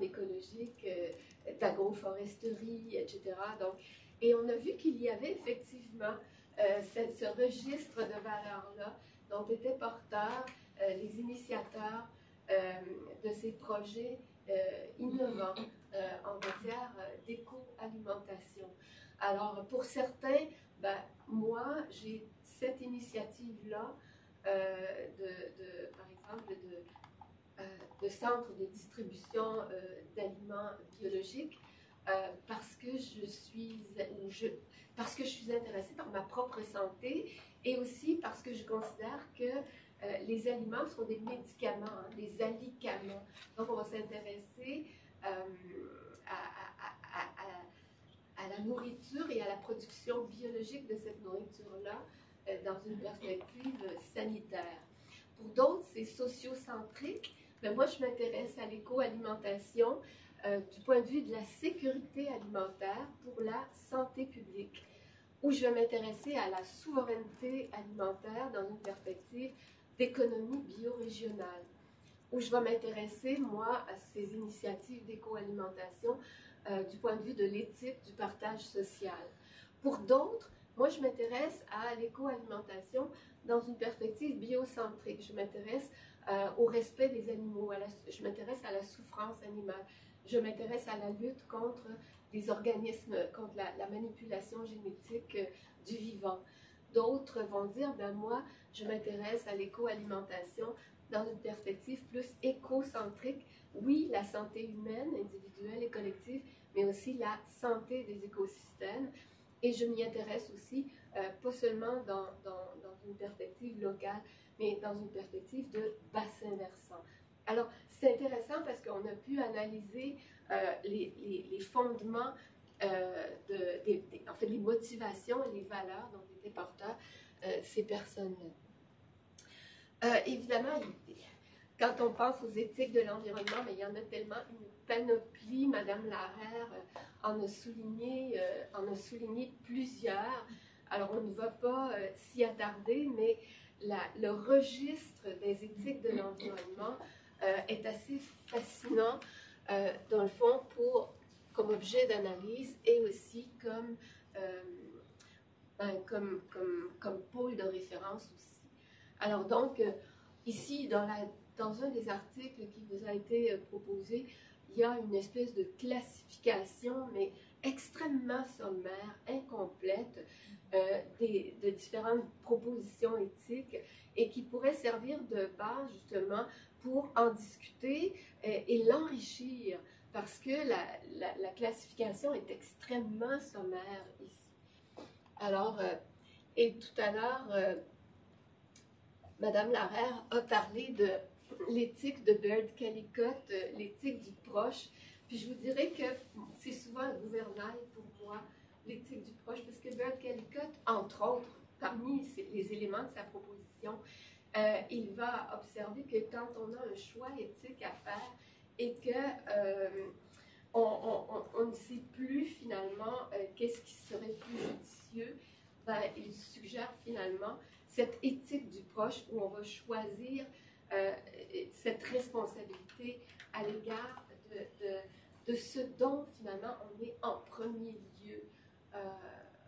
écologiques, d'agroforesterie, etc. Donc, et on a vu qu'il y avait effectivement ce registre de valeurs-là dont étaient porteurs les initiateurs de ces projets innovants en matière d'éco-alimentation. Alors, pour certains, ben, moi, j'ai cette initiative-là, par exemple, de centres de distribution d'aliments biologiques, parce que je suis intéressée par ma propre santé et aussi parce que je considère que les aliments sont des médicaments, hein, des alicaments. Donc, on va s'intéresser à la nourriture et à la production biologique de cette nourriture-là dans une perspective sanitaire. Pour d'autres, c'est sociocentrique. Mais moi, je m'intéresse à l'éco-alimentation du point de vue de la sécurité alimentaire pour la santé publique, où je vais m'intéresser à la souveraineté alimentaire dans une perspective d'économie biorégionale, où je vais m'intéresser, moi, à ces initiatives d'éco-alimentation du point de vue de l'éthique du partage social. Pour d'autres, moi, je m'intéresse à l'éco-alimentation dans une perspective biocentrique. Je m'intéresse au respect des animaux, je m'intéresse à la souffrance animale, je m'intéresse à la lutte contre les organismes, contre la manipulation génétique du vivant. D'autres vont dire, ben moi, je m'intéresse à l'éco-alimentation dans une perspective plus écocentrique. Oui, la santé humaine, individuelle et collective, mais aussi la santé des écosystèmes. Et je m'y intéresse aussi, pas seulement dans une perspective locale, mais dans une perspective de bassin versant. Alors, c'est intéressant parce qu'on a pu analyser les fondements, en fait, les motivations et les valeurs dont étaient porteurs ces personnes-là. Évidemment, quand on pense aux éthiques de l'environnement, mais il y en a tellement une panoplie. Madame Larère en a souligné plusieurs. Alors, on ne va pas s'y attarder, mais le registre des éthiques de l'environnement est assez fascinant, dans le fond, comme objet d'analyse et aussi comme pôle de référence aussi. Alors donc, ici, dans un des articles qui vous a été proposé, il y a une espèce de classification, mais extrêmement sommaire, incomplète, de différentes propositions éthiques et qui pourrait servir de base justement pour en discuter et l'enrichir, parce que la classification est extrêmement sommaire ici. Alors, et tout à l'heure, Madame Larère a parlé de l'éthique de Baird Callicott, l'éthique du proche. Puis je vous dirais que c'est souvent un gouvernail pour moi, l'éthique du proche, parce que Baird Callicott, entre autres, parmi les éléments de sa proposition, il va observer que quand on a un choix éthique à faire et que on ne sait plus finalement qu'est-ce qui serait plus judicieux, ben, il suggère finalement cette éthique du proche où on va choisir cette responsabilité à l'égard de ce dont finalement on est en premier lieu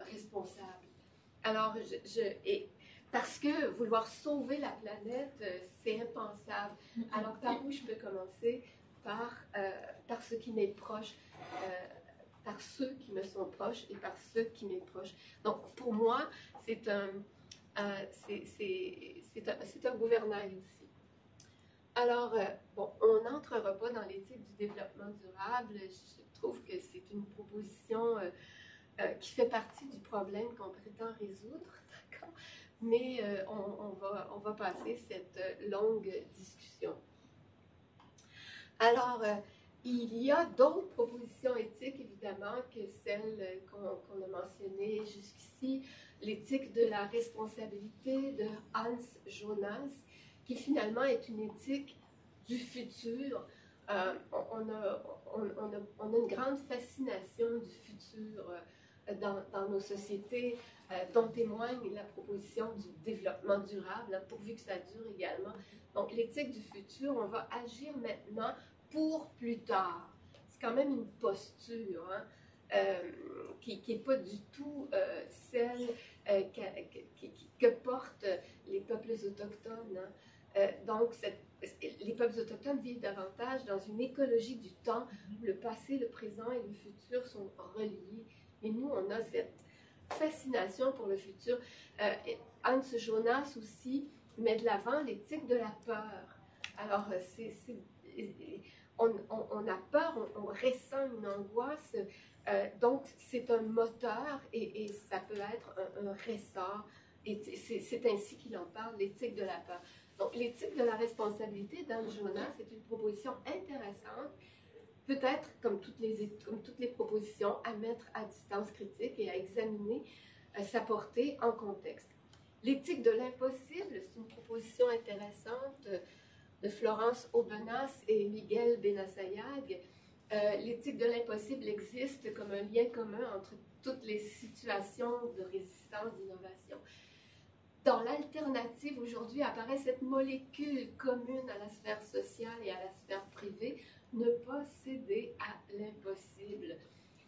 responsable. Alors, parce que vouloir sauver la planète, c'est impensable. Alors, par où je peux commencer? Par ce qui m'est proche, par ceux qui me sont proches et par ceux qui m'est proche. Donc, pour moi, c'est un gouvernail aussi. Alors, bon, on n'entrera pas dans l'éthique du développement durable. Je trouve que c'est une proposition qui fait partie du problème qu'on prétend résoudre, d'accord? Mais on va passer cette longue discussion. Alors, il y a d'autres propositions éthiques, évidemment, que celles qu'on a mentionnées jusqu'ici. L'éthique de la responsabilité de Hans Jonas, qui finalement est une éthique du futur. On a une grande fascination du futur dans nos sociétés, dont témoigne la proposition du développement durable, pourvu que ça dure également. Donc, l'éthique du futur, on va agir maintenant pour plus tard. C'est quand même une posture qui n'est pas du tout celle que portent les peuples autochtones. Donc, les peuples autochtones vivent davantage dans une écologie du temps où le passé, le présent et le futur sont reliés. Et nous, on a cette fascination pour le futur. Hans Jonas aussi met de l'avant l'éthique de la peur. Alors, on a peur, on ressent une angoisse, donc c'est un moteur et ça peut être un ressort. Et c'est ainsi qu'il en parle, l'éthique de la peur. Donc, l'éthique de la responsabilité d'Hans Jonas est une proposition intéressante, peut-être, comme toutes les propositions, à mettre à distance critique et à examiner sa portée en contexte. L'éthique de l'impossible, c'est une proposition intéressante de Florence Aubenas et Miguel Benassayag. L'éthique de l'impossible existe comme un lien commun entre toutes les situations de résistance, d'innovation. Dans l'alternative, aujourd'hui, apparaît cette molécule commune à la sphère sociale et à la sphère privée, ne pas céder à l'impossible.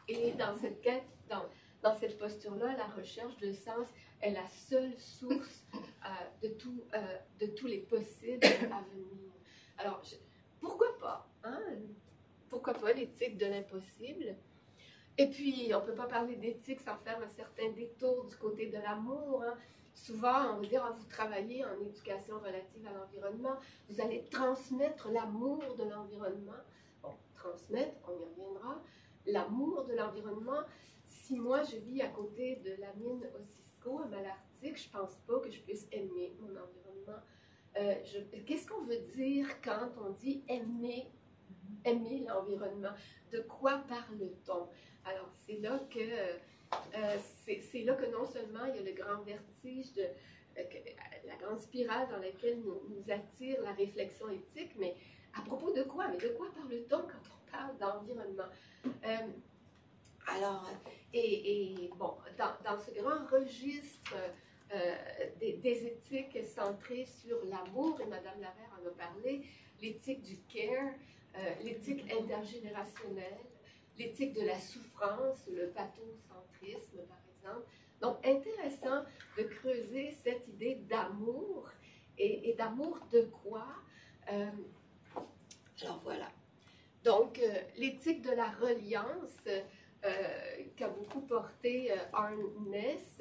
Et dans cette quête, dans cette posture-là, la recherche de sens est la seule source de tous les possibles à venir. Alors, pourquoi pas, hein? Pourquoi pas l'éthique de l'impossible? Et puis, on ne peut pas parler d'éthique sans faire un certain détour du côté de l'amour, hein? Souvent, on va dire, vous travaillez en éducation relative à l'environnement, vous allez transmettre l'amour de l'environnement. Bon, transmettre, on y reviendra. L'amour de l'environnement, si moi je vis à côté de la mine Osisko à Malartic, je ne pense pas que je puisse aimer mon environnement. Qu'est-ce qu'on veut dire quand on dit aimer l'environnement? De quoi parle-t-on? Alors, c'est là que non seulement il y a le grand vertige de la grande spirale dans laquelle nous attire la réflexion éthique, mais à propos de quoi? Mais de quoi parle-t-on quand on parle d'environnement? Bon, dans ce grand registre des éthiques centrées sur l'amour, et Mme Laverre en a parlé, l'éthique du care, l'éthique intergénérationnelle, l'éthique de la souffrance, le pathocentrisme, par exemple. Donc, intéressant de creuser cette idée d'amour, et d'amour de quoi? Alors, voilà. Donc, l'éthique de la reliance, qu'a beaucoup porté Arne Ness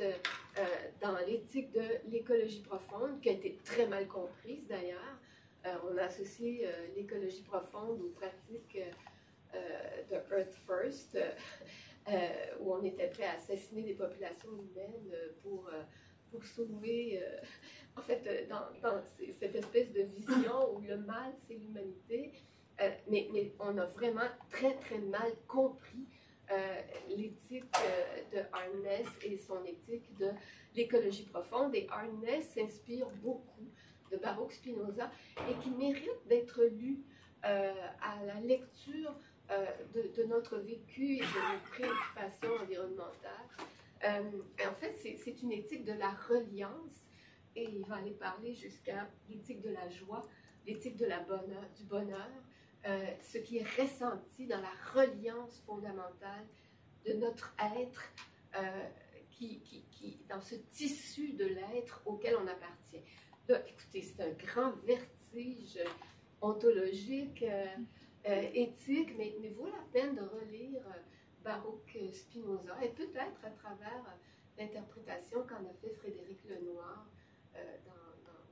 dans l'éthique de l'écologie profonde, qui a été très mal comprise d'ailleurs. On a associé l'écologie profonde aux pratiques de Earth First, où on était prêt à assassiner des populations humaines pour sauver, en fait, dans cette espèce de vision où le mal, c'est l'humanité. Mais on a vraiment très, très mal compris l'éthique de Arne Ness et son éthique de l'écologie profonde. Et Arne Ness s'inspire beaucoup de Baruch Spinoza et qui mérite d'être lu à la lecture de notre vécu et de nos préoccupations environnementales. En fait, c'est une éthique de la reliance, et il va aller parler jusqu'à l'éthique de la joie, l'éthique du bonheur, ce qui est ressenti dans la reliance fondamentale de notre être, dans ce tissu de l'être auquel on appartient. Là, écoutez, c'est un grand vertige ontologique, éthique, mais vaut la peine de relire Baruch Spinoza, et peut-être à travers l'interprétation qu'en a fait Frédéric Lenoir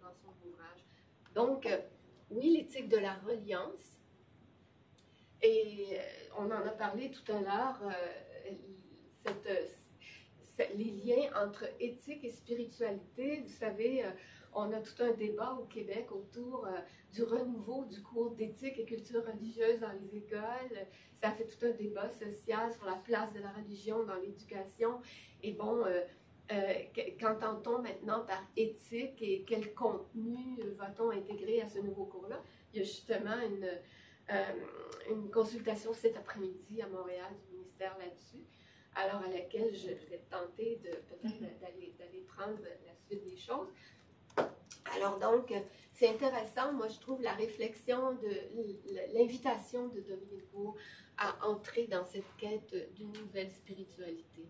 dans son ouvrage. Donc, oui, l'éthique de la reliance, et on en a parlé tout à l'heure, les liens entre éthique et spiritualité. Vous savez, on a tout un débat au Québec autour du renouveau du cours d'éthique et culture religieuse dans les écoles. Ça fait tout un débat social sur la place de la religion dans l'éducation. Et bon, qu'entend-on maintenant par éthique et quel contenu va-t-on intégrer à ce nouveau cours-là? Il y a justement une consultation cet après-midi à Montréal du ministère là-dessus, alors à laquelle je vais tenter peut-être d'aller prendre la suite des choses. Alors donc, c'est intéressant, moi je trouve la réflexion l'invitation de Dominique Bourg à entrer dans cette quête d'une nouvelle spiritualité.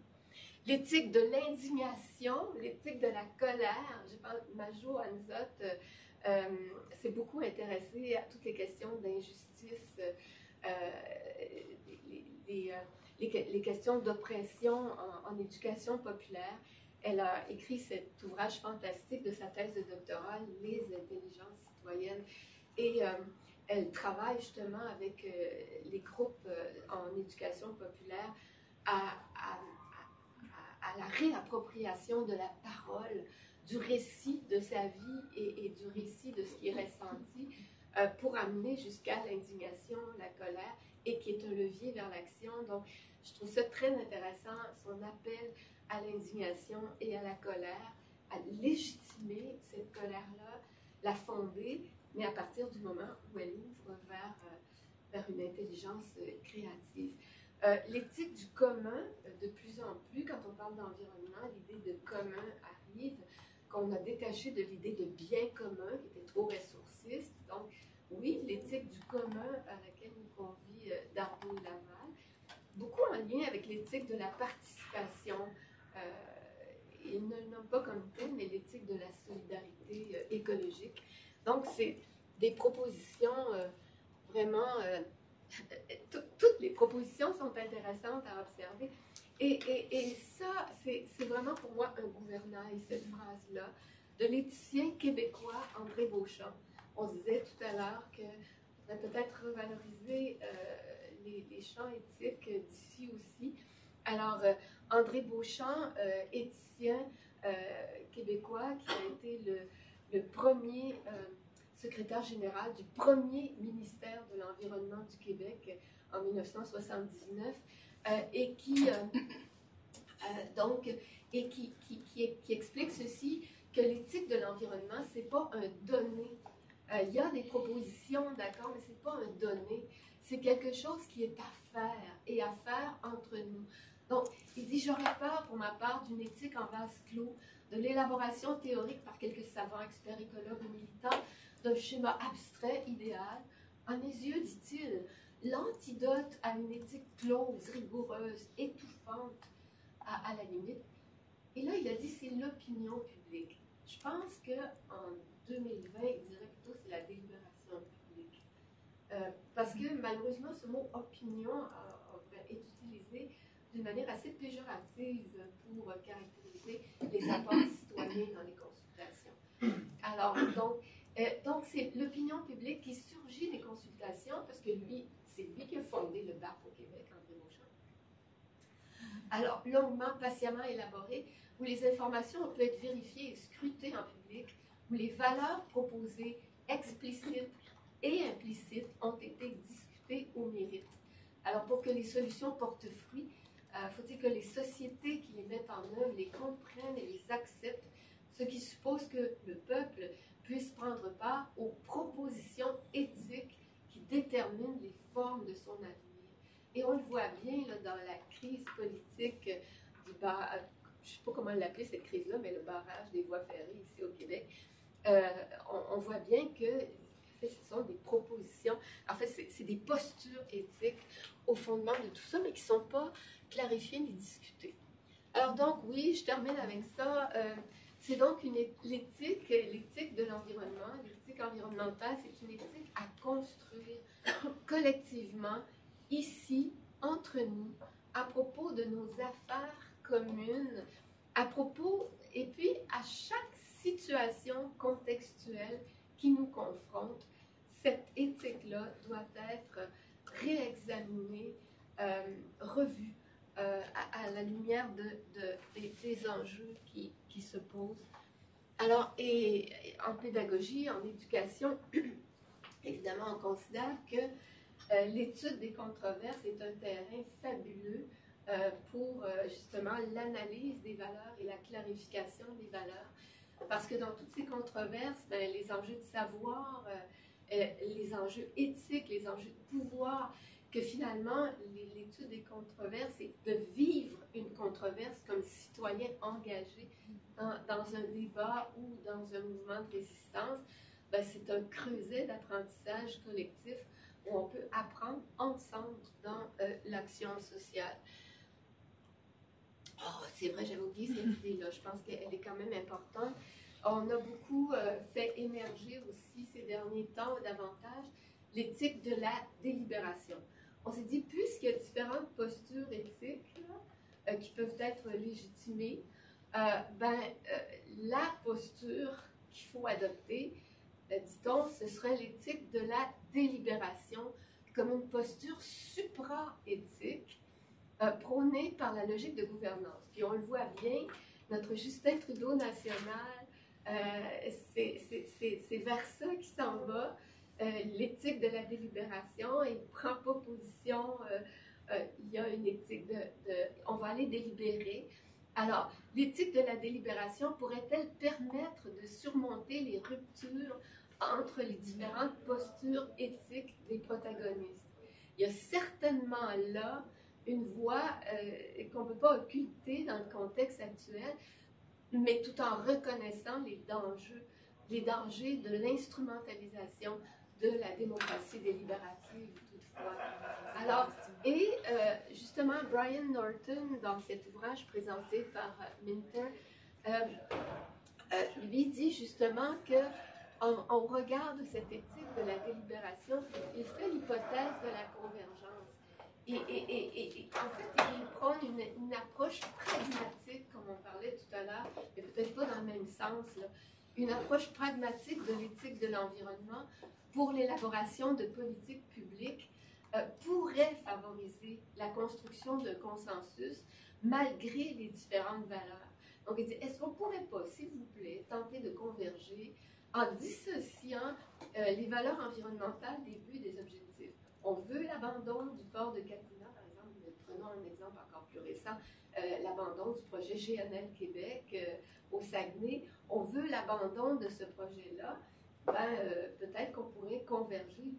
L'éthique de l'indignation, l'éthique de la colère. Je pense que Majo Anzot s'est beaucoup intéressée à toutes les questions d'injustice, les questions d'oppression en éducation populaire. Elle a écrit cet ouvrage fantastique de sa thèse de doctorat, Les intelligences citoyennes, et elle travaille justement avec les groupes en éducation populaire à la réappropriation de la parole, du récit de sa vie et du récit de ce qui est ressenti pour amener jusqu'à l'indignation, la colère, et qui est un levier vers l'action. Donc, je trouve ça très intéressant, son appel à l'indignation et à la colère, à légitimer cette colère-là, la fonder, mais à partir du moment où elle ouvre vers une intelligence créative. L'éthique du commun, de plus en plus, quand on parle d'environnement, l'idée de commun arrive, qu'on a détaché de l'idée de bien commun, qui était trop ressourciste. Donc, oui, l'éthique du commun à laquelle nous convie Dardo Laval, beaucoup en lien avec l'éthique de la participation. Il ne le nomme pas comme tel, mais l'éthique de la solidarité écologique. Donc, c'est des propositions vraiment... toutes les propositions sont intéressantes à observer. Et ça, c'est vraiment pour moi un gouvernail, cette phrase-là, de l'éthicien québécois André Beauchamp. On disait tout à l'heure qu'il faudrait peut-être revaloriser les champs éthiques d'ici aussi. Alors, André Beauchamp, éthicien québécois, qui a été le premier secrétaire général du premier ministère de l'Environnement du Québec en 1979, et qui explique ceci, que l'éthique de l'environnement, ce n'est pas un donné. Il y a des propositions, d'accord, mais ce n'est pas un donné. C'est quelque chose qui est à faire, et à faire entre nous. Donc, il dit, j'aurais peur, pour ma part, d'une éthique en vase clos, de l'élaboration théorique par quelques savants, experts, écologues ou militants, d'un schéma abstrait, idéal. À mes yeux, dit-il, l'antidote à une éthique close, rigoureuse, étouffante, à la limite. Et là, il a dit, c'est l'opinion publique. Je pense qu'en 2020, il dirait plutôt c'est la délibération publique. Parce que malheureusement, ce mot opinion est utilisé d'une manière assez péjorative pour caractériser les apports citoyens dans les consultations. Alors, donc c'est l'opinion publique qui surgit des consultations, parce que c'est lui qui a fondé le BAP au Québec, André Beauchamp. Alors, longuement, patiemment élaboré, où les informations peuvent être vérifiées et scrutées en public, où les valeurs proposées, explicites et implicites, ont été discutées au mérite. Alors, pour que les solutions portent fruit, faut-il que les sociétés qui les mettent en œuvre les comprennent et les acceptent, ce qui suppose que le peuple puisse prendre part aux propositions éthiques qui déterminent les formes de son avenir. Et on le voit bien là, dans la crise politique du barrage, je ne sais pas comment l'appeler cette crise-là, mais le barrage des voies ferrées ici au Québec. On voit bien que en fait, ce sont des propositions, en fait, c'est des postures éthiques au fondement de tout ça, mais qui ne sont pas clarifiées ni discutées. Alors donc, oui, je termine avec ça. C'est donc l'éthique de l'environnement, l'éthique environnementale, c'est une éthique à construire collectivement, ici, entre nous, à propos de nos affaires communes, à propos, et puis à chaque situation contextuelle qui nous confronte, cette éthique-là doit être réexaminée, revue, à la lumière des enjeux qui se posent. Alors, et en pédagogie, en éducation, évidemment, on considère que l'étude des controverses est un terrain fabuleux pour justement l'analyse des valeurs et la clarification des valeurs. Parce que dans toutes ces controverses, ben, les enjeux de savoir, les enjeux éthiques, les enjeux de pouvoir, que finalement, l'étude des controverses, c'est de vivre une controverse comme citoyen engagé dans un débat ou dans un mouvement de résistance, ben, c'est un creuset d'apprentissage collectif où on peut apprendre ensemble dans l'action sociale. Oh, c'est vrai, j'avais oublié cette idée-là. Je pense qu'elle est quand même importante. On a beaucoup fait émerger aussi ces derniers temps davantage l'éthique de la délibération. On s'est dit, puisqu'il y a différentes postures éthiques là, qui peuvent être légitimées, la posture qu'il faut adopter, dit-on, ce serait l'éthique de la délibération comme une posture supra-éthique prônée par la logique de gouvernance. Puis on le voit bien, notre Justin Trudeau national, c'est vers ça qu'il s'en va. L'éthique de la délibération, il ne prend pas position, il y a une éthique on va aller délibérer, Alors, l'éthique de la délibération pourrait-elle permettre de surmonter les ruptures entre les différentes postures éthiques des protagonistes? Il y a certainement là une voie qu'on ne peut pas occulter dans le contexte actuel, mais tout en reconnaissant les dangers de l'instrumentalisation de la démocratie délibérative, toutefois. Alors, et justement, Brian Norton, dans cet ouvrage présenté par Minter, lui dit justement que on regarde cette éthique de la délibération, il fait l'hypothèse de la convergence. Et en fait, il prend une approche pragmatique, comme on parlait tout à l'heure, mais peut-être pas dans le même sens, là. Une approche pragmatique de l'éthique de l'environnement pour l'élaboration de politiques publiques pourrait favoriser la construction d'un consensus malgré les différentes valeurs. Donc, il dit, est-ce qu'on ne pourrait pas, s'il vous plaît, tenter de converger en dissociant les valeurs environnementales des buts et des objectifs? On veut l'abandon du port de Catina, par exemple, mais prenons un exemple encore plus récent, l'abandon du projet GNL Québec au Saguenay. On veut l'abandon de ce projet-là. Peut-être qu'on pourrait converger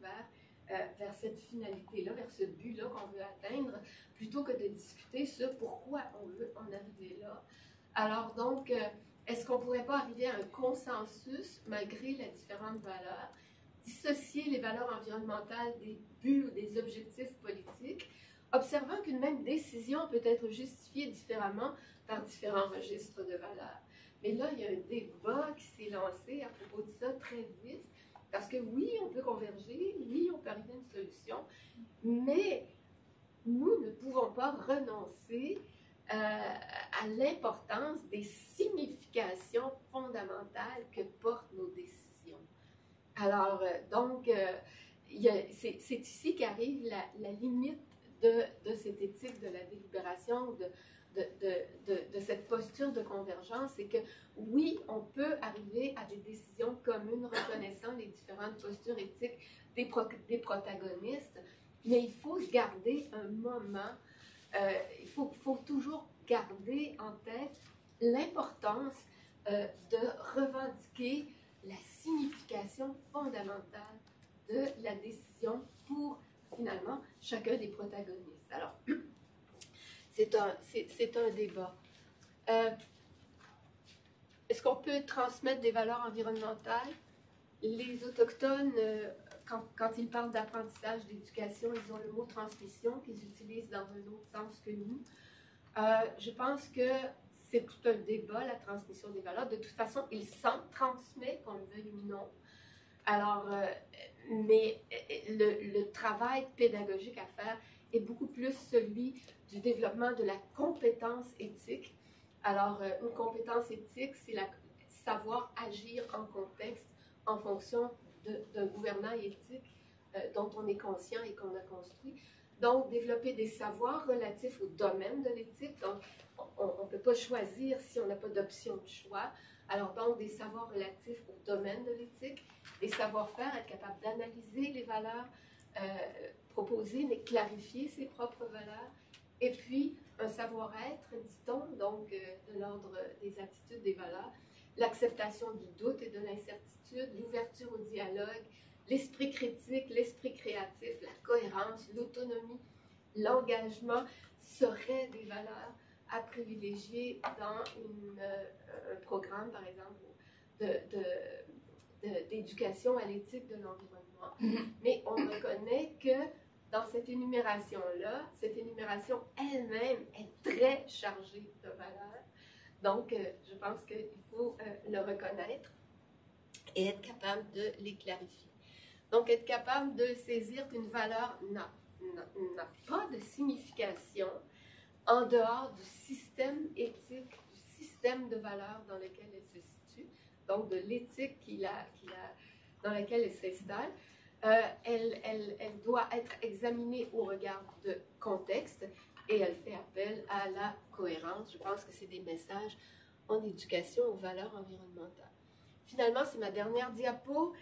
vers cette finalité-là, vers ce but-là qu'on veut atteindre, plutôt que de discuter sur pourquoi on veut en arriver là. Alors donc, est-ce qu'on ne pourrait pas arriver à un consensus malgré les différentes valeurs, dissocier les valeurs environnementales des buts ou des objectifs politiques, observant qu'une même décision peut être justifiée différemment par différents registres de valeurs? Mais là, il y a un débat qui s'est lancé à propos de ça très vite, parce que oui, on peut converger, oui, on peut arriver à une solution, mais nous ne pouvons pas renoncer à l'importance des significations fondamentales que portent nos décisions. Alors, donc, c'est ici qu'arrive la limite de cette éthique de la délibération, de cette posture de convergence, c'est que oui, on peut arriver à des décisions communes reconnaissant les différentes postures éthiques des protagonistes, mais il faut se garder un moment, il faut toujours garder en tête l'importance de revendiquer la signification fondamentale de la décision pour, finalement, chacun des protagonistes. Alors, c'est un débat. Est-ce qu'on peut transmettre des valeurs environnementales? Les Autochtones, quand ils parlent d'apprentissage, d'éducation, ils ont le mot transmission qu'ils utilisent dans un autre sens que nous. Je pense que c'est tout un débat, la transmission des valeurs. De toute façon, il s'en transmet, qu'on le veuille ou non. Alors, mais le travail pédagogique à faire est beaucoup plus celui du développement de la compétence éthique. Alors, une compétence éthique, c'est savoir agir en contexte en fonction d'un gouvernail éthique dont on est conscient et qu'on a construit. Donc, développer des savoirs relatifs au domaine de l'éthique. Donc, on ne peut pas choisir si on n'a pas d'option de choix. Alors, donc, des savoirs relatifs au domaine de l'éthique, des savoir-faire, être capable d'analyser les valeurs proposées, mais clarifier ses propres valeurs. Et puis, un savoir-être, dit-on, donc de l'ordre des attitudes, des valeurs, l'acceptation du doute et de l'incertitude, l'ouverture au dialogue, l'esprit critique, l'esprit créatif, la cohérence, l'autonomie, l'engagement seraient des valeurs à privilégier dans un programme, par exemple, d'éducation à l'éthique de l'environnement. Mais on reconnaît que dans cette énumération-là, cette énumération elle-même est très chargée de valeurs. Donc, je pense qu'il faut le reconnaître et être capable de les clarifier. Donc, être capable de saisir qu'une valeur n'a pas de signification en dehors du système éthique, du système de valeurs dans lequel elle se situe, donc de l'éthique dans laquelle elle s'installe. Elle doit être examinée au regard de contexte et elle fait appel à la cohérence. Je pense que c'est des messages en éducation aux valeurs environnementales. Finalement, c'est ma dernière diapo.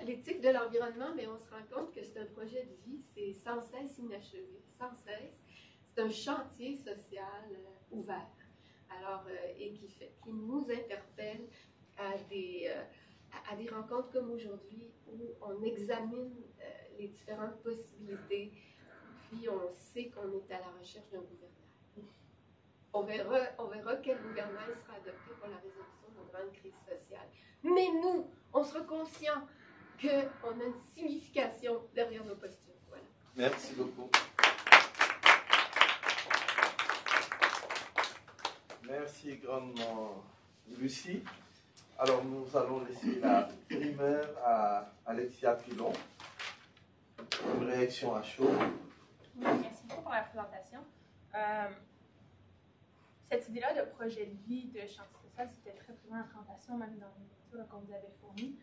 L'éthique de l'environnement, mais on se rend compte que c'est un projet de vie, c'est sans cesse inachevé, sans cesse. C'est un chantier social ouvert. Alors, et qui nous interpelle à des rencontres comme aujourd'hui où on examine les différentes possibilités, puis on sait qu'on est à la recherche d'un gouvernail. On verra quel gouvernail sera adopté pour la résolution de nos grandes crises sociales. Mais nous, on sera conscients qu'on a une signification derrière nos postures. Voilà. Merci beaucoup. Merci grandement, Lucie. Alors, nous allons laisser la primeur à Alexia Pilon. Une réaction à chaud. Merci beaucoup pour la présentation. Cette idée-là de projet de vie de chantier social, c'était très présent dans la présentation, même dans les lectures qu'on vous avait fournies.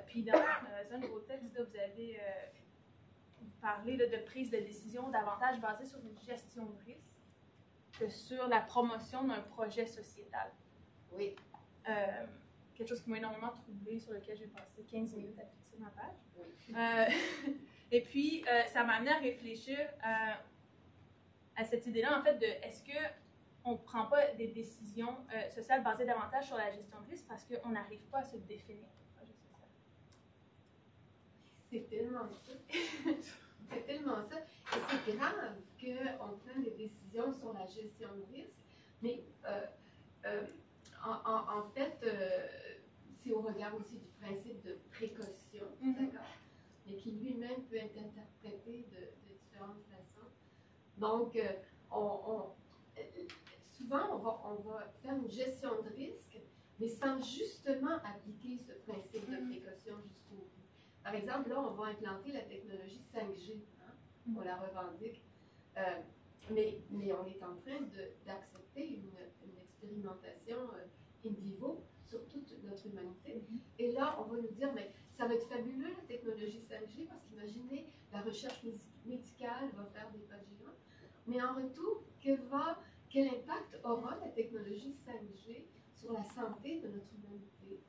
Puis dans un de vos textes, là, vous avez parlé là, de prise de décision davantage basée sur une gestion de risque que sur la promotion d'un projet sociétal. Oui. Quelque chose qui m'a énormément troublée, sur lequel j'ai passé 15 minutes à fixer ma page. Oui. Et puis, ça m'a amené à réfléchir à cette idée-là, en fait, de est-ce qu'on ne prend pas des décisions sociales basées davantage sur la gestion de risque parce qu'on n'arrive pas à se définir un projet social? C'est tellement ça. C'est tellement ça. Et c'est grave qu'on prenne des décisions sur la gestion de risque, mais en fait, c'est au regard aussi du principe de précaution, d'accord? Mais qui lui-même peut être interprété de différentes façons. Donc, souvent, on va faire une gestion de risque, mais sans justement appliquer ce principe de précaution jusqu'au bout. Par exemple, là, on va implanter la technologie 5G, hein? On la revendique, mais on est en train d'accepter une expérimentation in vivo sur toute notre humanité. Et là, on va nous dire, mais ça va être fabuleux la technologie 5G, parce qu'imaginez, la recherche médicale va faire des pas de géant, mais en retour, quel impact aura la technologie 5G sur la santé de notre humanité?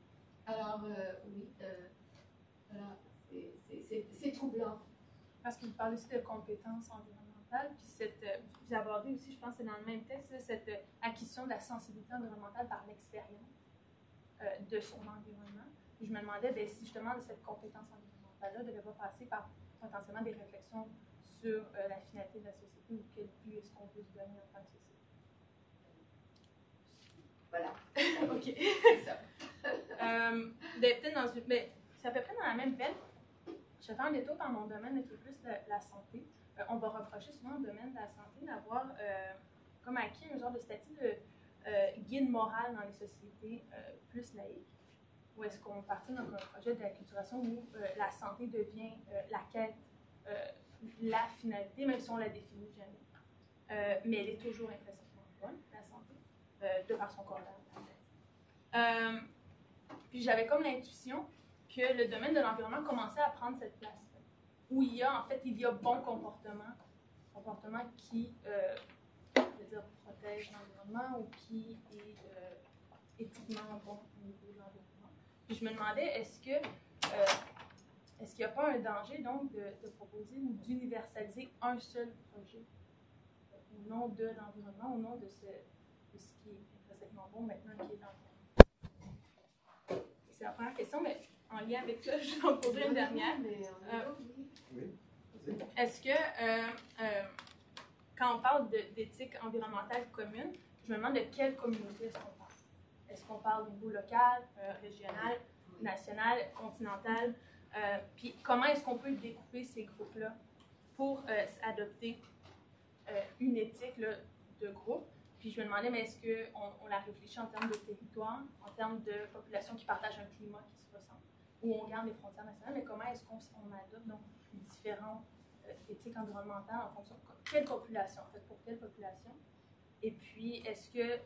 Alors, oui, voilà, c'est troublant. Parce que vous parlez aussi de compétences environnementales, puis vous abordez aussi, je pense que c'est dans le même texte, là, cette acquisition de la sensibilité environnementale par l'expérience de son environnement. Puis je me demandais si justement cette compétence environnementale-là ne devait pas passer par potentiellement des réflexions sur la finalité de la société ou quel but est-ce qu'on veut se donner en tant que société. Voilà. OK. C'est ça. Peut-être dans une... Mais c'est à peu près dans la même veine. Je fais un détour par mon domaine qui est plus la santé. On va reprocher souvent au domaine de la santé d'avoir comme acquis un genre de statut de guide moral dans les sociétés plus laïques. Ou est-ce qu'on partit dans un projet d'acculturation où la santé devient la quête, la finalité, même si on la définit jamais. Mais elle est toujours intrinsèquement bonne, la santé, de par son corps. Puis j'avais comme l'intuition que le domaine de l'environnement commençait à prendre cette place-là, où il y a bon comportement qui, je veux dire, protège l'environnement ou qui est éthiquement bon au niveau de l'environnement. Puis je me demandais, est-ce qu'il n'y a pas un danger donc de proposer ou d'universaliser un seul projet au nom de l'environnement, au nom de ce qui est intrinsèquement bon maintenant qui est l'environnement? C'est la première question, mais en lien avec ça, je vais en poser une dernière. Est-ce que, quand on parle d'éthique environnementale commune, je me demande de quelle communauté est-ce qu'on parle? Est-ce qu'on parle au niveau local, régional, national, continental? Puis comment est-ce qu'on peut découper ces groupes-là pour adopter une éthique là, de groupe? Puis je me demandais, mais est-ce qu'on la réfléchit en termes de territoire, en termes de population qui partage un climat qui se ressemble, où on garde les frontières nationales, mais comment est-ce qu'on adopte donc différentes éthiques environnementales en fonction de quelle population, en fait, pour quelle population? Et puis, est-ce que,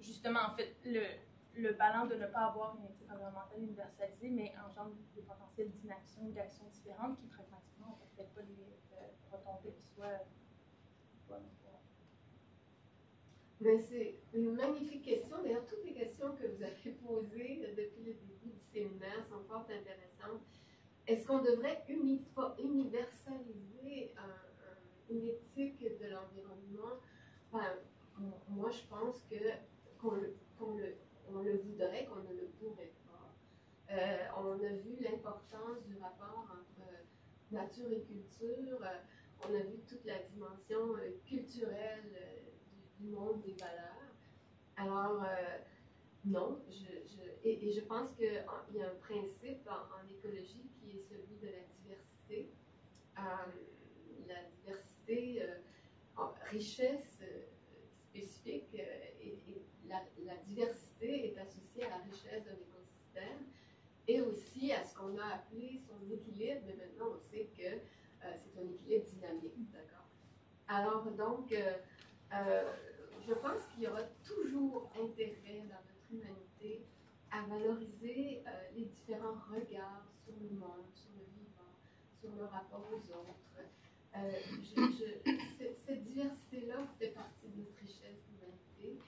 justement, en fait, le ballon de ne pas avoir une éthique environnementale universalisée, mais engendre des potentiels d'inaction ou d'actions différentes qui, pragmatiquement, n'ont peut-être pas les retombées qui soient bonnes. Mais c'est une magnifique question. D'ailleurs, toutes les questions que vous avez posées depuis le début du séminaire sont fort intéressantes. Est-ce qu'on devrait universaliser une éthique de l'environnement? Moi, je pense qu'on On a vu l'importance du rapport entre nature et culture. On a vu toute la dimension culturelle du monde des valeurs. Alors, non, et je pense qu'il y a un principe en écologie qui est celui de la diversité. La diversité, richesse spécifique, et la diversité est associée à la richesse d'un écosystème et aussi à ce qu'on a appelé son équilibre, mais maintenant on sait que c'est un équilibre dynamique, d'accord? Alors donc, je pense qu'il y aura toujours intérêt dans notre humanité à valoriser les différents regards sur le monde, sur le vivant, sur le rapport aux autres. Cette diversité-là fait partie de notre richesse d'humanité.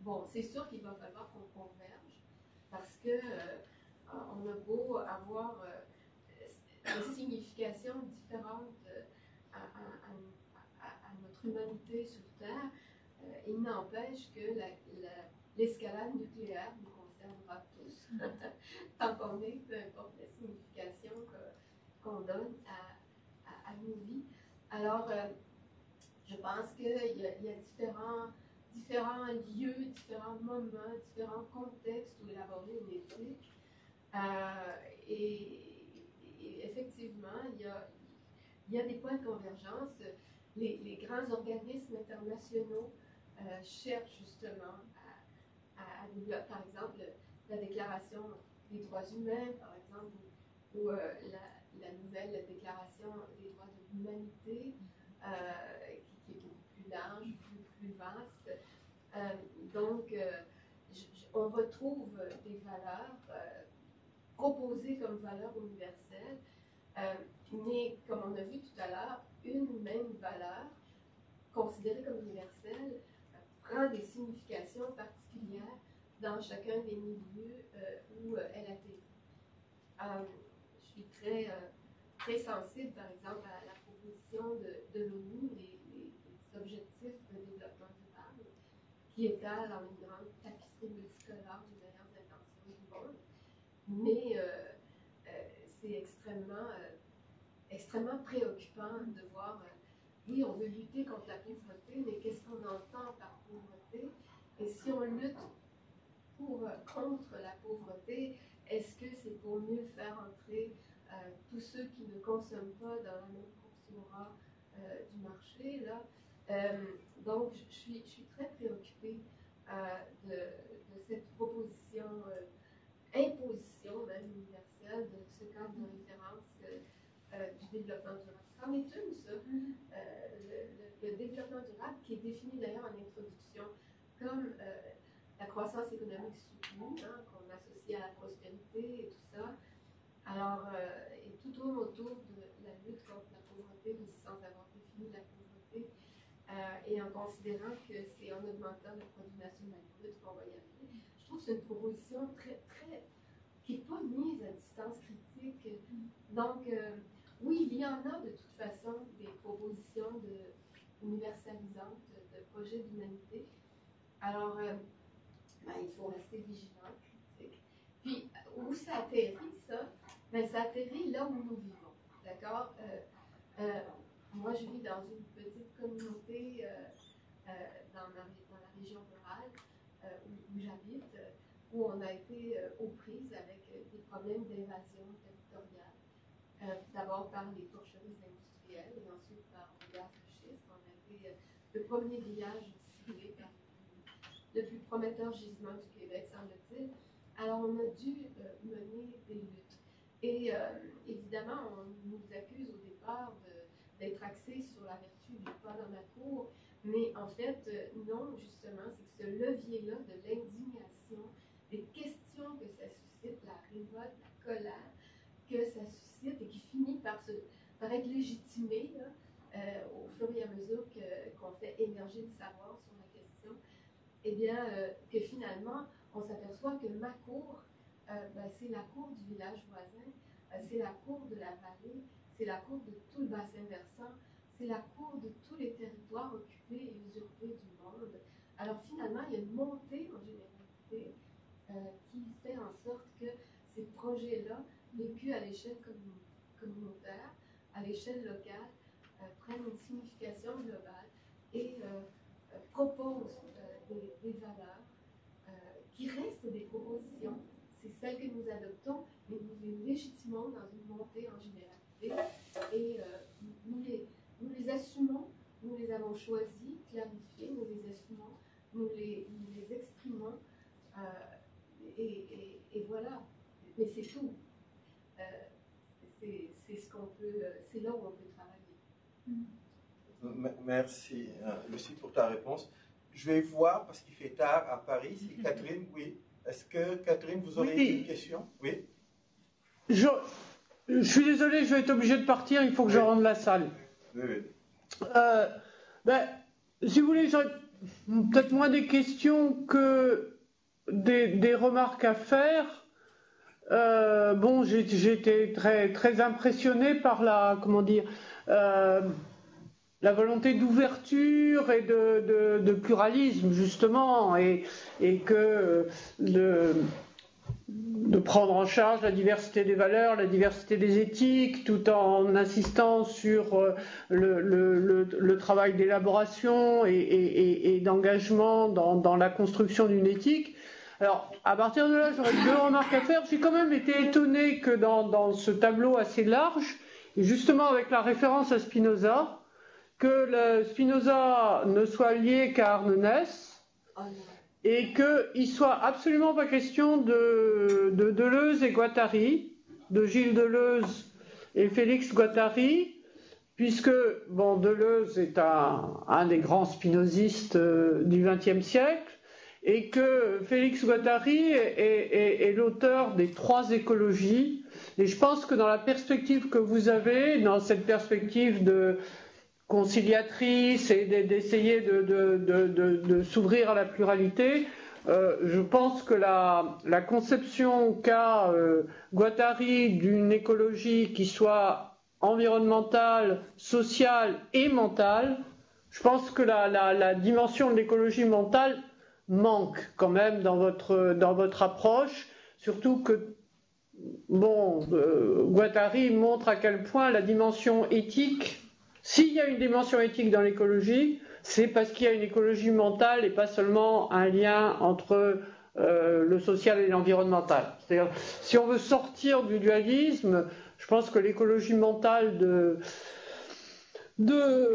Bon, c'est sûr qu'il va falloir qu'on converge parce que on a beau avoir des significations différentes à notre humanité sur Terre, il n'empêche que l'escalade nucléaire nous concernera tous, tant qu'on est, peu importe la signification qu'on donne à nos vies. Alors, je pense qu'il y a différents lieux, différents moments, différents contextes où élaborer une éthique. Et effectivement, il y a des points de convergence. Les grands organismes internationaux cherchent justement à développer, par exemple, la Déclaration des droits humains, par exemple, ou la nouvelle Déclaration des droits de l'humanité, qui est beaucoup plus large, plus vaste. Donc, on retrouve des valeurs proposées comme valeurs universelles, mais comme on a vu tout à l'heure, une même valeur considérée comme universelle prend des significations particulières dans chacun des milieux où elle atterrit. Je suis très sensible, par exemple, à la proposition de l'ONU, les objectifs de développement durable, qui étalent dans une grande tapisserie multicolore des meilleures intentions du monde. Mais c'est extrêmement préoccupant de voir, oui, on veut lutter contre la pauvreté, mais qu'est-ce qu'on entend par pauvreté? Et si on lutte contre la pauvreté, est-ce que c'est pour mieux faire entrer tous ceux qui ne consomment pas dans la même course au rat du marché, là? Donc, je suis très préoccupée de cette proposition, imposition même universelle de ce cadre de référence du développement durable. C'en est une, ça. Le développement durable, qui est défini d'ailleurs en introduction comme la croissance économique soutenue, hein, qu'on associe à la prospérité et tout ça. Alors, et tout tourne autour de la lutte contre la pauvreté, mais sans avoir défini la pauvreté, et en considérant que c'est en augmentant le produit national brut qu'on va y arriver. Je trouve que c'est une proposition qui n'est pas mise à distance critique. Donc, oui, il y en a de toute façon des propositions universalisantes de projets d'humanité. Alors, il faut rester vigilant, critique. Puis, où ça atterrit, ça? Ça atterrit là où nous vivons, d'accord? Moi, je vis dans une petite communauté dans la région rurale où j'habite, où on a été aux prises avec des problèmes d'invasion territoriale. D'abord par les torcheries industrielles et ensuite par le gaz de schiste. On a été le premier village ciblé par le plus prometteur gisement du Québec, semble-t-il. Alors, on a dû mener des luttes. Et évidemment, on nous accuse au départ d'être axés sur la vertu du pas dans ma cour, mais en fait, non, justement, c'est que ce levier-là de l'indignation, des questions que ça suscite, la révolte, la colère que ça suscite et qui finit par être légitimé là, au fur et à mesure qu'on fait émerger le savoir sur la question, eh bien, que finalement, on s'aperçoit que ma cour, c'est la cour du village voisin, c'est la cour de la vallée, c'est la cour de tout le bassin versant, c'est la cour de tous les territoires occupés et usurpés du monde. Alors finalement, il y a une montée en généralité qui fait en sorte que ces projets-là, vécus à l'échelle communautaire, à l'échelle locale, prennent une signification globale et proposent des valeurs qui restent des propositions. C'est celles que nous adoptons, mais nous les légitimons dans une montée en généralité et nous les assumons, nous les avons choisis, clarifiés, nous les assumons, nous les exprimons et voilà. Mais c'est tout. C'est ce qu'on peut, c'est là où on peut travailler. Merci, Lucie, pour ta réponse. Je vais voir, parce qu'il fait tard à Paris, si Catherine, oui. Est-ce que, Catherine, vous aurez une question? Oui. Je suis désolé, je vais être obligé de partir, il faut que je rende la salle. Oui. Si vous voulez, j'aurais peut-être moins des questions que des remarques à faire. Bon, j'ai été très impressionné par la volonté d'ouverture et de pluralisme, justement, et que de prendre en charge la diversité des valeurs, la diversité des éthiques, tout en insistant sur le travail d'élaboration et d'engagement dans la construction d'une éthique. Alors, à partir de là, j'aurais deux remarques à faire. J'ai quand même été étonné que dans ce tableau assez large, et justement avec la référence à Spinoza, que Spinoza ne soit lié qu'à Arnonès, et qu'il ne soit absolument pas question de Deleuze et Guattari, de Gilles Deleuze et Félix Guattari, puisque Deleuze est un des grands spinozistes du XXe siècle, et que Félix Guattari est l'auteur des 3 écologies. Et je pense que dans la perspective que vous avez, dans cette perspective de conciliatrice et d'essayer de s'ouvrir à la pluralité, je pense que la conception qu'a Guattari d'une écologie qui soit environnementale, sociale et mentale, je pense que la dimension de l'écologie mentale manque quand même dans votre approche, surtout que Guattari montre à quel point la dimension éthique, s'il y a une dimension éthique dans l'écologie, c'est parce qu'il y a une écologie mentale et pas seulement un lien entre le social et l'environnemental. C'est-à-dire, si on veut sortir du dualisme, je pense que l'écologie mentale de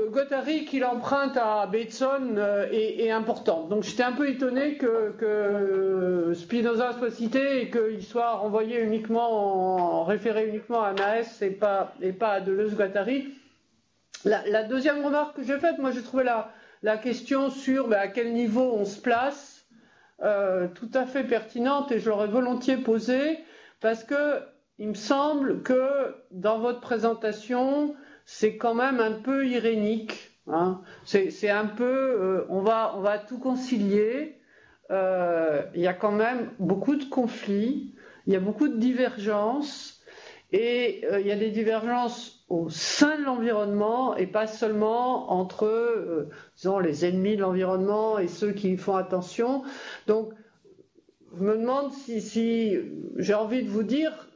Guattari qu'il emprunte à Bateson est importante. Donc j'étais un peu étonné que Spinoza soit cité et qu'il soit référé uniquement à Naès et pas à Deleuze-Guattari. La deuxième remarque que j'ai faite, moi j'ai trouvé la question sur à quel niveau on se place tout à fait pertinente et je l'aurais volontiers posée parce que il me semble que dans votre présentation c'est quand même un peu irénique, hein. C'est un peu, on va tout concilier. Il y a quand même beaucoup de conflits, il y a beaucoup de divergences, et il y a des divergences au sein de l'environnement et pas seulement entre, disons, les ennemis de l'environnement et ceux qui y font attention. Donc, je me demande si j'ai envie de vous dire,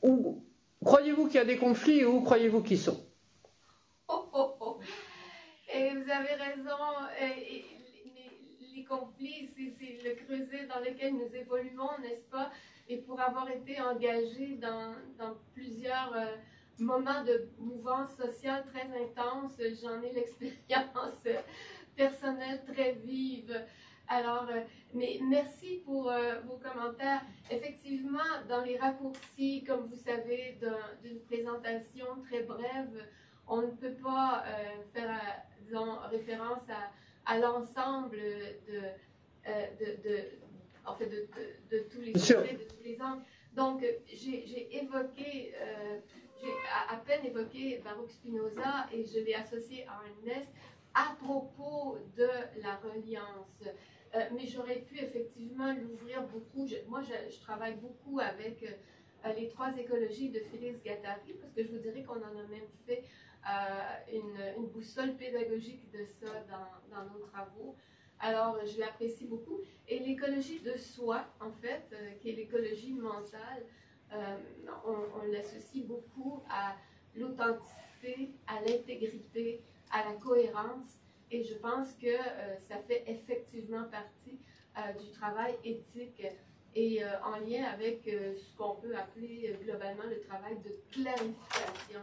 où croyez-vous qu'il y a des conflits et où croyez-vous qu'ils sont? Et vous avez raison, les conflits, c'est le creuset dans lequel nous évoluons, n'est-ce pas? Et pour avoir été engagée dans plusieurs moments de mouvance sociale très intense, j'en ai l'expérience personnelle très vive. Alors, mais merci pour vos commentaires. Effectivement, dans les raccourcis, comme vous savez, d'une présentation très brève, on ne peut pas faire, disons, référence à l'ensemble de tous les sujets, de tous les angles. Donc, j'ai évoqué, j'ai à peine évoqué Baruch Spinoza et je l'ai associé à Arnonès à propos de la reliance. Mais j'aurais pu effectivement l'ouvrir beaucoup. Moi, je travaille beaucoup avec les 3 écologies de Félix Guattari, parce que je vous dirais qu'on en a même fait une boussole pédagogique de ça dans nos travaux. Alors, je l'apprécie beaucoup. Et l'écologie de soi, en fait, qui est l'écologie mentale, on l'associe beaucoup à l'authenticité, à l'intégrité, à la cohérence. Et je pense que ça fait effectivement partie du travail éthique et en lien avec ce qu'on peut appeler globalement le travail de clarification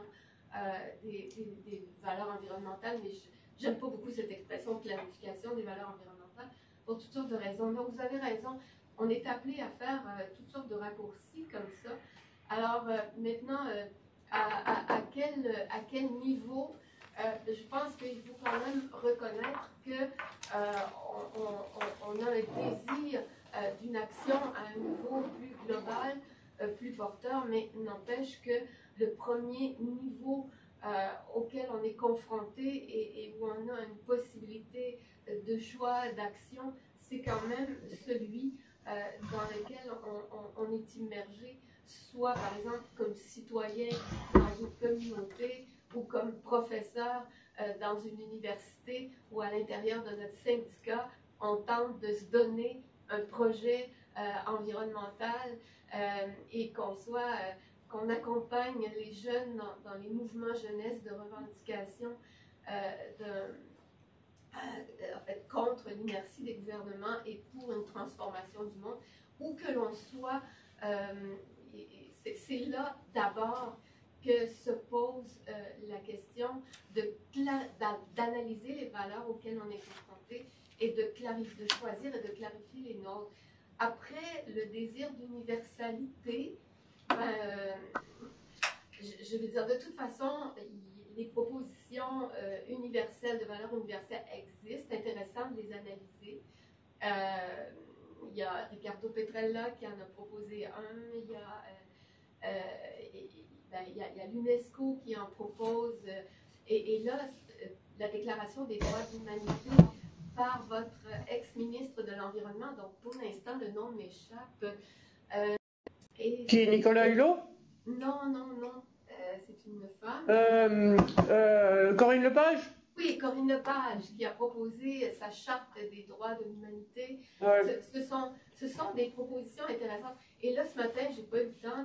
des valeurs environnementales. Mais j'aime pas beaucoup cette expression clarification des valeurs environnementales pour toutes sortes de raisons. Donc vous avez raison, on est appelé à faire toutes sortes de raccourcis comme ça. Alors maintenant, à quel niveau je pense qu'il faut quand même reconnaître qu'on a un désir d'une action à un niveau plus global, plus porteur, mais n'empêche que le premier niveau auquel on est confronté et où on a une possibilité de choix, d'action, c'est quand même celui dans lequel on est immergé, soit par exemple comme citoyen dans une communauté, ou comme professeur dans une université ou à l'intérieur de notre syndicat, on tente de se donner un projet environnemental et qu'on accompagne les jeunes dans les mouvements jeunesse de revendication en fait, contre l'inertie des gouvernements et pour une transformation du monde, où que l'on soit, c'est là d'abord que se pose la question d'analyser les valeurs auxquelles on est confronté et de choisir et de clarifier les nôtres. Après, le désir d'universalité, je veux dire, de toute façon, les propositions universelles, de valeurs universelles existent, c'est intéressant de les analyser. Il y a Ricardo Petrella qui en a proposé un, il y a l'UNESCO qui en propose, et là, la Déclaration des droits de l'humanité par votre ex-ministre de l'Environnement, donc pour l'instant, le nom m'échappe. Qui est Nicolas Hulot? Non, c'est une femme. Corinne Lepage? Oui, Corinne Lepage, qui a proposé sa charte des droits de l'humanité. Ouais. Ce sont des propositions intéressantes. Et là, ce matin, j'ai pas eu le temps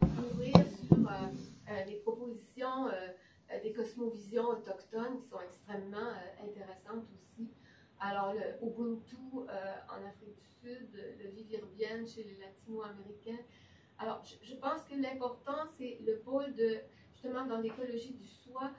d'ouvrir sur les propositions des cosmovisions autochtones qui sont extrêmement intéressantes aussi. Alors, le Ubuntu en Afrique du Sud, le Vivir Bien chez les Latino-Américains. Alors, je pense que l'important, c'est le pôle justement, dans l'écologie du soi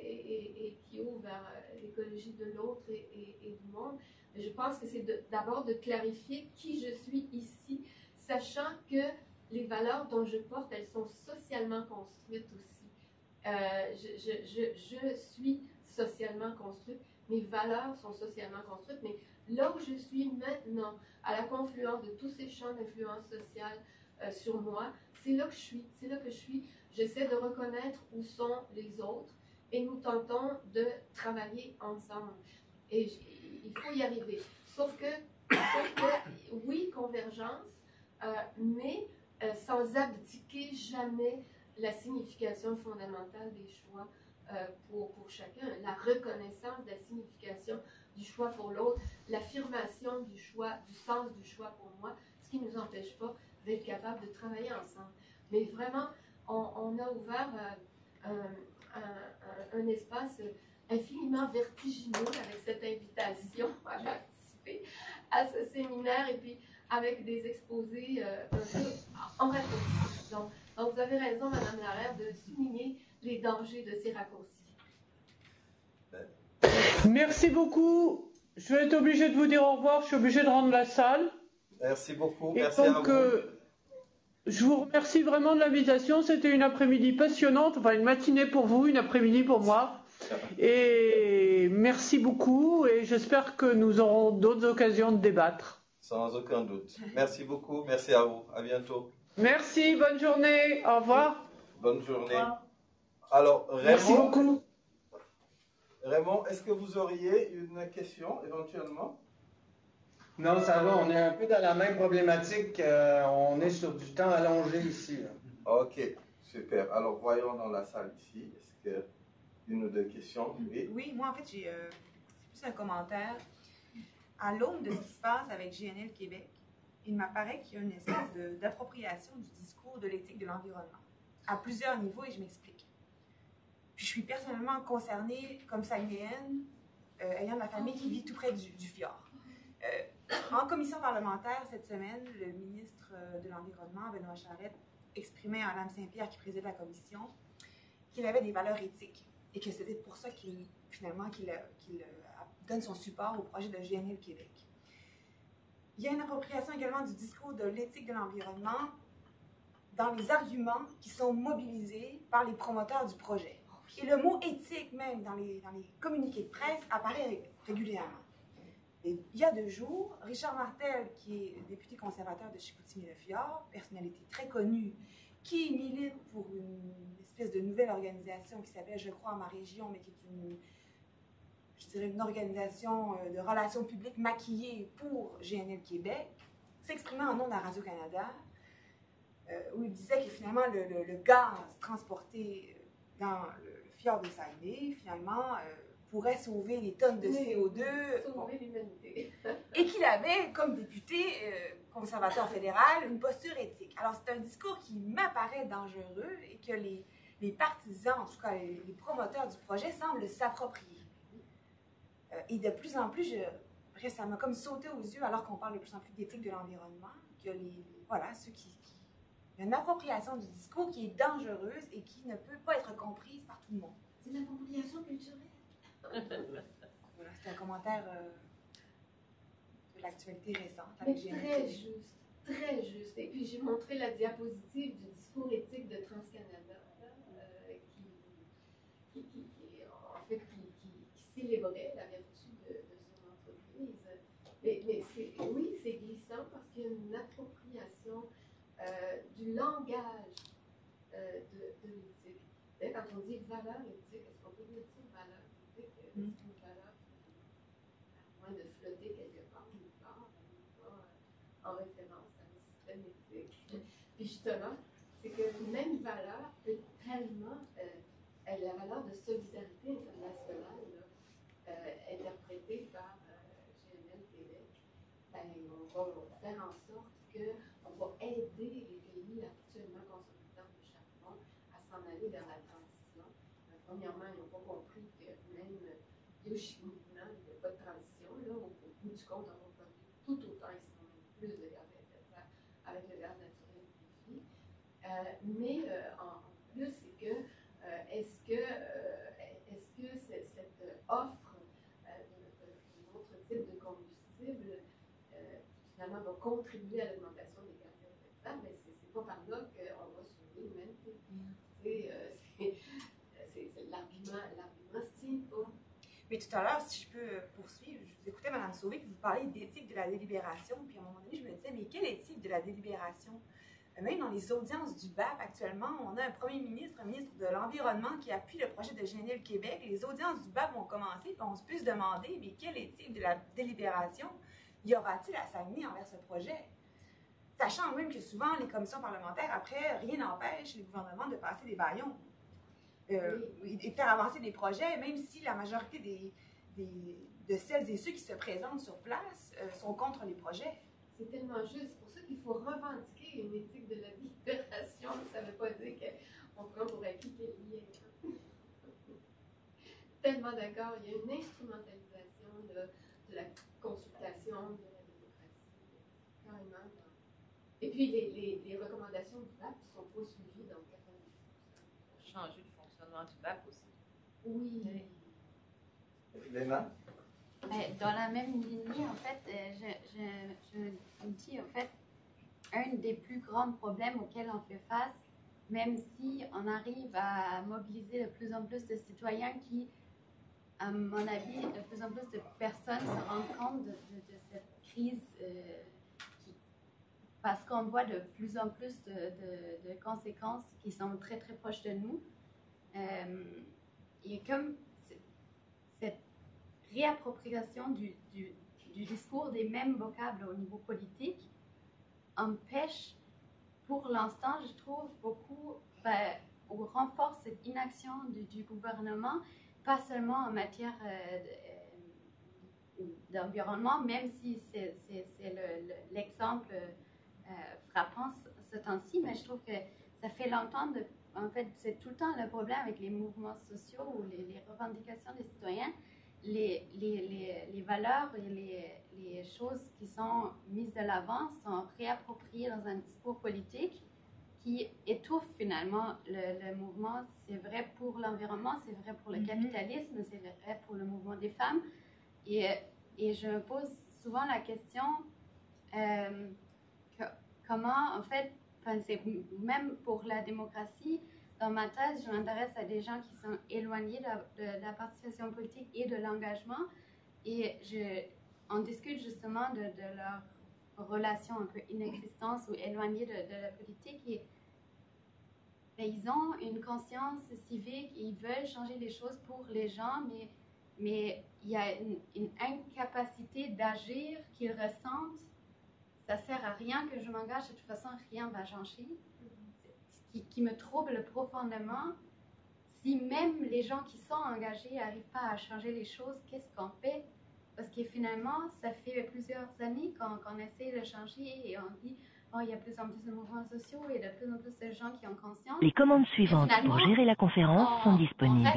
et qui ouvre vers l'écologie de l'autre et du monde. Mais je pense que c'est d'abord de clarifier qui je suis ici, sachant que les valeurs dont je porte, elles sont socialement construites aussi. Je suis socialement construite, mes valeurs sont socialement construites, mais là où je suis maintenant, à la confluence de tous ces champs d'influence sociale sur moi, c'est là que je suis. J'essaie de reconnaître où sont les autres et nous tentons de travailler ensemble. Et il faut y arriver. Sauf que oui, convergence, mais sans abdiquer jamais la signification fondamentale des choix pour chacun, la reconnaissance de la signification du choix pour l'autre, l'affirmation du choix, du sens du choix pour moi, ce qui ne nous empêche pas d'être capable de travailler ensemble. Mais vraiment, on a ouvert un espace infiniment vertigineux avec cette invitation à participer à ce séminaire et puis avec des exposés un peu en raccourci. Donc, vous avez raison, Madame Larère, de souligner les dangers de ces raccourcis. Merci beaucoup. Je vais être obligée de vous dire au revoir. Je suis obligée de rendre la salle. Merci beaucoup. Et merci donc, à vous. Je vous remercie vraiment de l'invitation. C'était une après-midi passionnante, enfin une matinée pour vous, une après-midi pour moi. Et merci beaucoup et j'espère que nous aurons d'autres occasions de débattre. Sans aucun doute. Merci beaucoup. Merci à vous. À bientôt. Merci, bonne journée. Au revoir. Bonne journée. Alors, merci beaucoup. Raymond, est-ce que vous auriez une question éventuellement? Non, ça va, on est un peu dans la même problématique. On est sur du temps allongé ici. Là. Ok, super. Alors, voyons dans la salle ici. Est-ce que une ou deux questions? Oui, moi, en fait, c'est plus un commentaire. à l'aune de ce qui se passe avec GNL Québec, il m'apparaît qu'il y a une espèce d'appropriation du discours de l'éthique de l'environnement, à plusieurs niveaux, et je m'explique. Puis je suis personnellement concernée, comme Saguenayenne, ayant de la famille qui vit tout près du fjord. En commission parlementaire, cette semaine, le ministre de l'Environnement, Benoît Charette, exprimait à Mme Saint-Pierre, qui préside la commission, qu'il avait des valeurs éthiques et que c'était pour ça qu'il donne son support au projet de GNL Québec. Il y a une appropriation également du discours de l'éthique de l'environnement dans les arguments qui sont mobilisés par les promoteurs du projet. Et le mot éthique, même dans les communiqués de presse, apparaît régulièrement. Et il y a 2 jours, Richard Martel, qui est député conservateur de Chicoutimi-le-Fjord, personnalité très connue, qui milite pour une espèce de nouvelle organisation qui s'appelle Je crois en ma région, mais qui est une organisation de relations publiques maquillée pour GNL Québec, s'exprimait en nom de la Radio-Canada, où il disait que finalement le gaz transporté dans le fjord de Saguenay, finalement, pourrait sauver des tonnes de CO2. Sauver l'humanité. Et qu'il avait, comme député conservateur fédéral, une posture éthique. Alors, c'est un discours qui m'apparaît dangereux et que les partisans, en tout cas les promoteurs du projet, semblent s'approprier. Et de plus en plus, ça m'a comme sauté aux yeux, alors qu'on parle de plus en plus d'éthique de l'environnement, que ceux qui il y a une appropriation du discours qui est dangereuse et qui ne peut pas être comprise par tout le monde. C'est de l'appropriation culturelle. Voilà, c'est un commentaire de l'actualité récente. Mais très juste, très juste. Et puis j'ai montré la diapositive du discours éthique de TransCanada, qui célébrait la vertu de son entreprise. Mais c'est glissant parce qu'il y a une appropriation du langage de l'éthique. Quand on dit valeur éthique, est-ce qu'on peut dire valeur éthique? C'est une valeur à moins de flotter quelque part, en référence à un système éthique. Puis justement, c'est que même valeur peut tellement, la valeur de solidarité internationale, interprétée par GNL Québec, on va faire en sorte qu'on va aider les pays actuellement consommateurs de charbon à s'en aller vers la transition. Premièrement, ils n'ont pas compris que même biochimiquement, il n'y a pas de transition. Là, au bout du compte, on va produire tout autant, et sinon même plus de gaz à effet de serre avec le gaz naturel liquéfié. Mais en plus, c'est que est-ce que cette offre d'un autre type de combustible finalement va contribuer à l'augmentation des gaz à effet de serre, mais c'est pas par là qu'on va sauver l'humanité. C'est l'argument se tient pas. Mais tout à l'heure, si je peux poursuivre, je vous écoutais, Mme Sauvé, que vous parliez d'éthique de la délibération, puis à un moment donné, je me disais, mais quelle éthique de la délibération? Même dans les audiences du BAP, actuellement, on a un premier ministre, un ministre de l'Environnement qui appuie le projet de GNL Québec. Les audiences du BAP vont commencer, puis on peut se demander, mais quelle éthique de la délibération y aura-t-il à s'amener envers ce projet? Sachant même que souvent, les commissions parlementaires, après, rien n'empêche les gouvernements de passer des bâillons et de faire avancer des projets, même si la majorité de celles et ceux qui se présentent sur place sont contre les projets. C'est tellement juste. C'est pour ça qu'il faut revendiquer une éthique de la délibération. Ça ne veut pas dire qu'on prend pour acquis qu'elle y est. Tellement d'accord. Il y a une instrumentalisation de la consultation, de la démocratie, carrément. Et puis, les recommandations du BAP ne sont pas suivies dans 90%. Changer le fonctionnement du BAP aussi. Oui. Léna? Dans la même lignée, en fait, je me dis, en fait, un des plus grands problèmes auxquels on fait face, même si on arrive à mobiliser de plus en plus de citoyens qui, à mon avis, de plus en plus de personnes se rendent compte de cette crise, parce qu'on voit de plus en plus de conséquences qui sont très, très proches de nous. Il y a comme cette réappropriation du discours des mêmes vocables au niveau politique empêche, pour l'instant, je trouve, beaucoup, ou renforce cette inaction du gouvernement, pas seulement en matière d'environnement, même si c'est l'exemple frappant ce temps-ci, mais je trouve que ça fait longtemps, en fait, c'est tout le temps le problème avec les mouvements sociaux ou les revendications des citoyens, les valeurs et les choses qui sont mises de l'avant sont réappropriées dans un discours politique qui étouffe finalement le mouvement. C'est vrai pour l'environnement, c'est vrai pour le capitalisme, c'est vrai pour le mouvement des femmes. Et je me pose souvent la question, comment, en fait, même pour la démocratie, dans ma thèse, je m'intéresse à des gens qui sont éloignés de la participation politique et de l'engagement. Et on discute justement de leur relation un peu inexistence ou éloignée de la politique. Et ils ont une conscience civique, ils veulent changer les choses pour les gens, mais il y a une incapacité d'agir qu'ils ressentent. Ça sert à rien que je m'engage, de toute façon, rien ne va changer. Ce qui me trouble profondément, si même les gens qui sont engagés n'arrivent pas à changer les choses, qu'est-ce qu'on fait? Parce que finalement, ça fait plusieurs années qu'on essaie de changer et on dit oh, il y a de plus en plus de mouvements sociaux et de plus en plus de gens qui ont conscience. Les commandes suivantes pour gérer la conférence sont disponibles.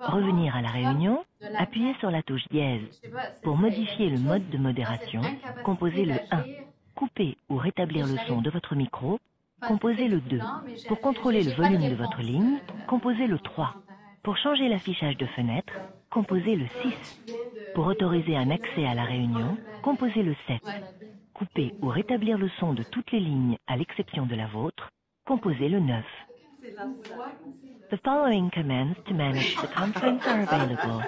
Revenir à la réunion, appuyez sur la touche dièse. Pour modifier le mode de modération, composez le 1. Couper ou rétablir le son de votre micro, composez le 2. Pour contrôler le volume de votre ligne, composez le 3. Pour changer l'affichage de fenêtre, composez le 6. Pour autoriser un accès à la réunion, composez le 7. Couper ou rétablir le son de toutes les lignes à l'exception de la vôtre, composez le 9. The following commands to manage the conference are available.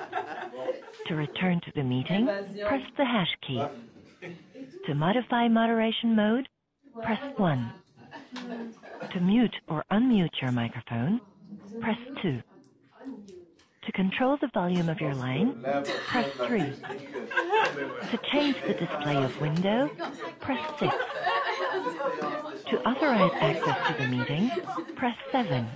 To return to the meeting, press the hash key. To modify moderation mode, press 1. To mute or unmute your microphone, press 2. To control the volume of your line, press 3. To change the display of window, press 6. To authorize access to the meeting, press 7.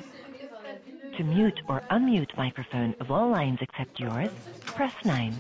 To mute or unmute microphone of all lines except yours, press 9.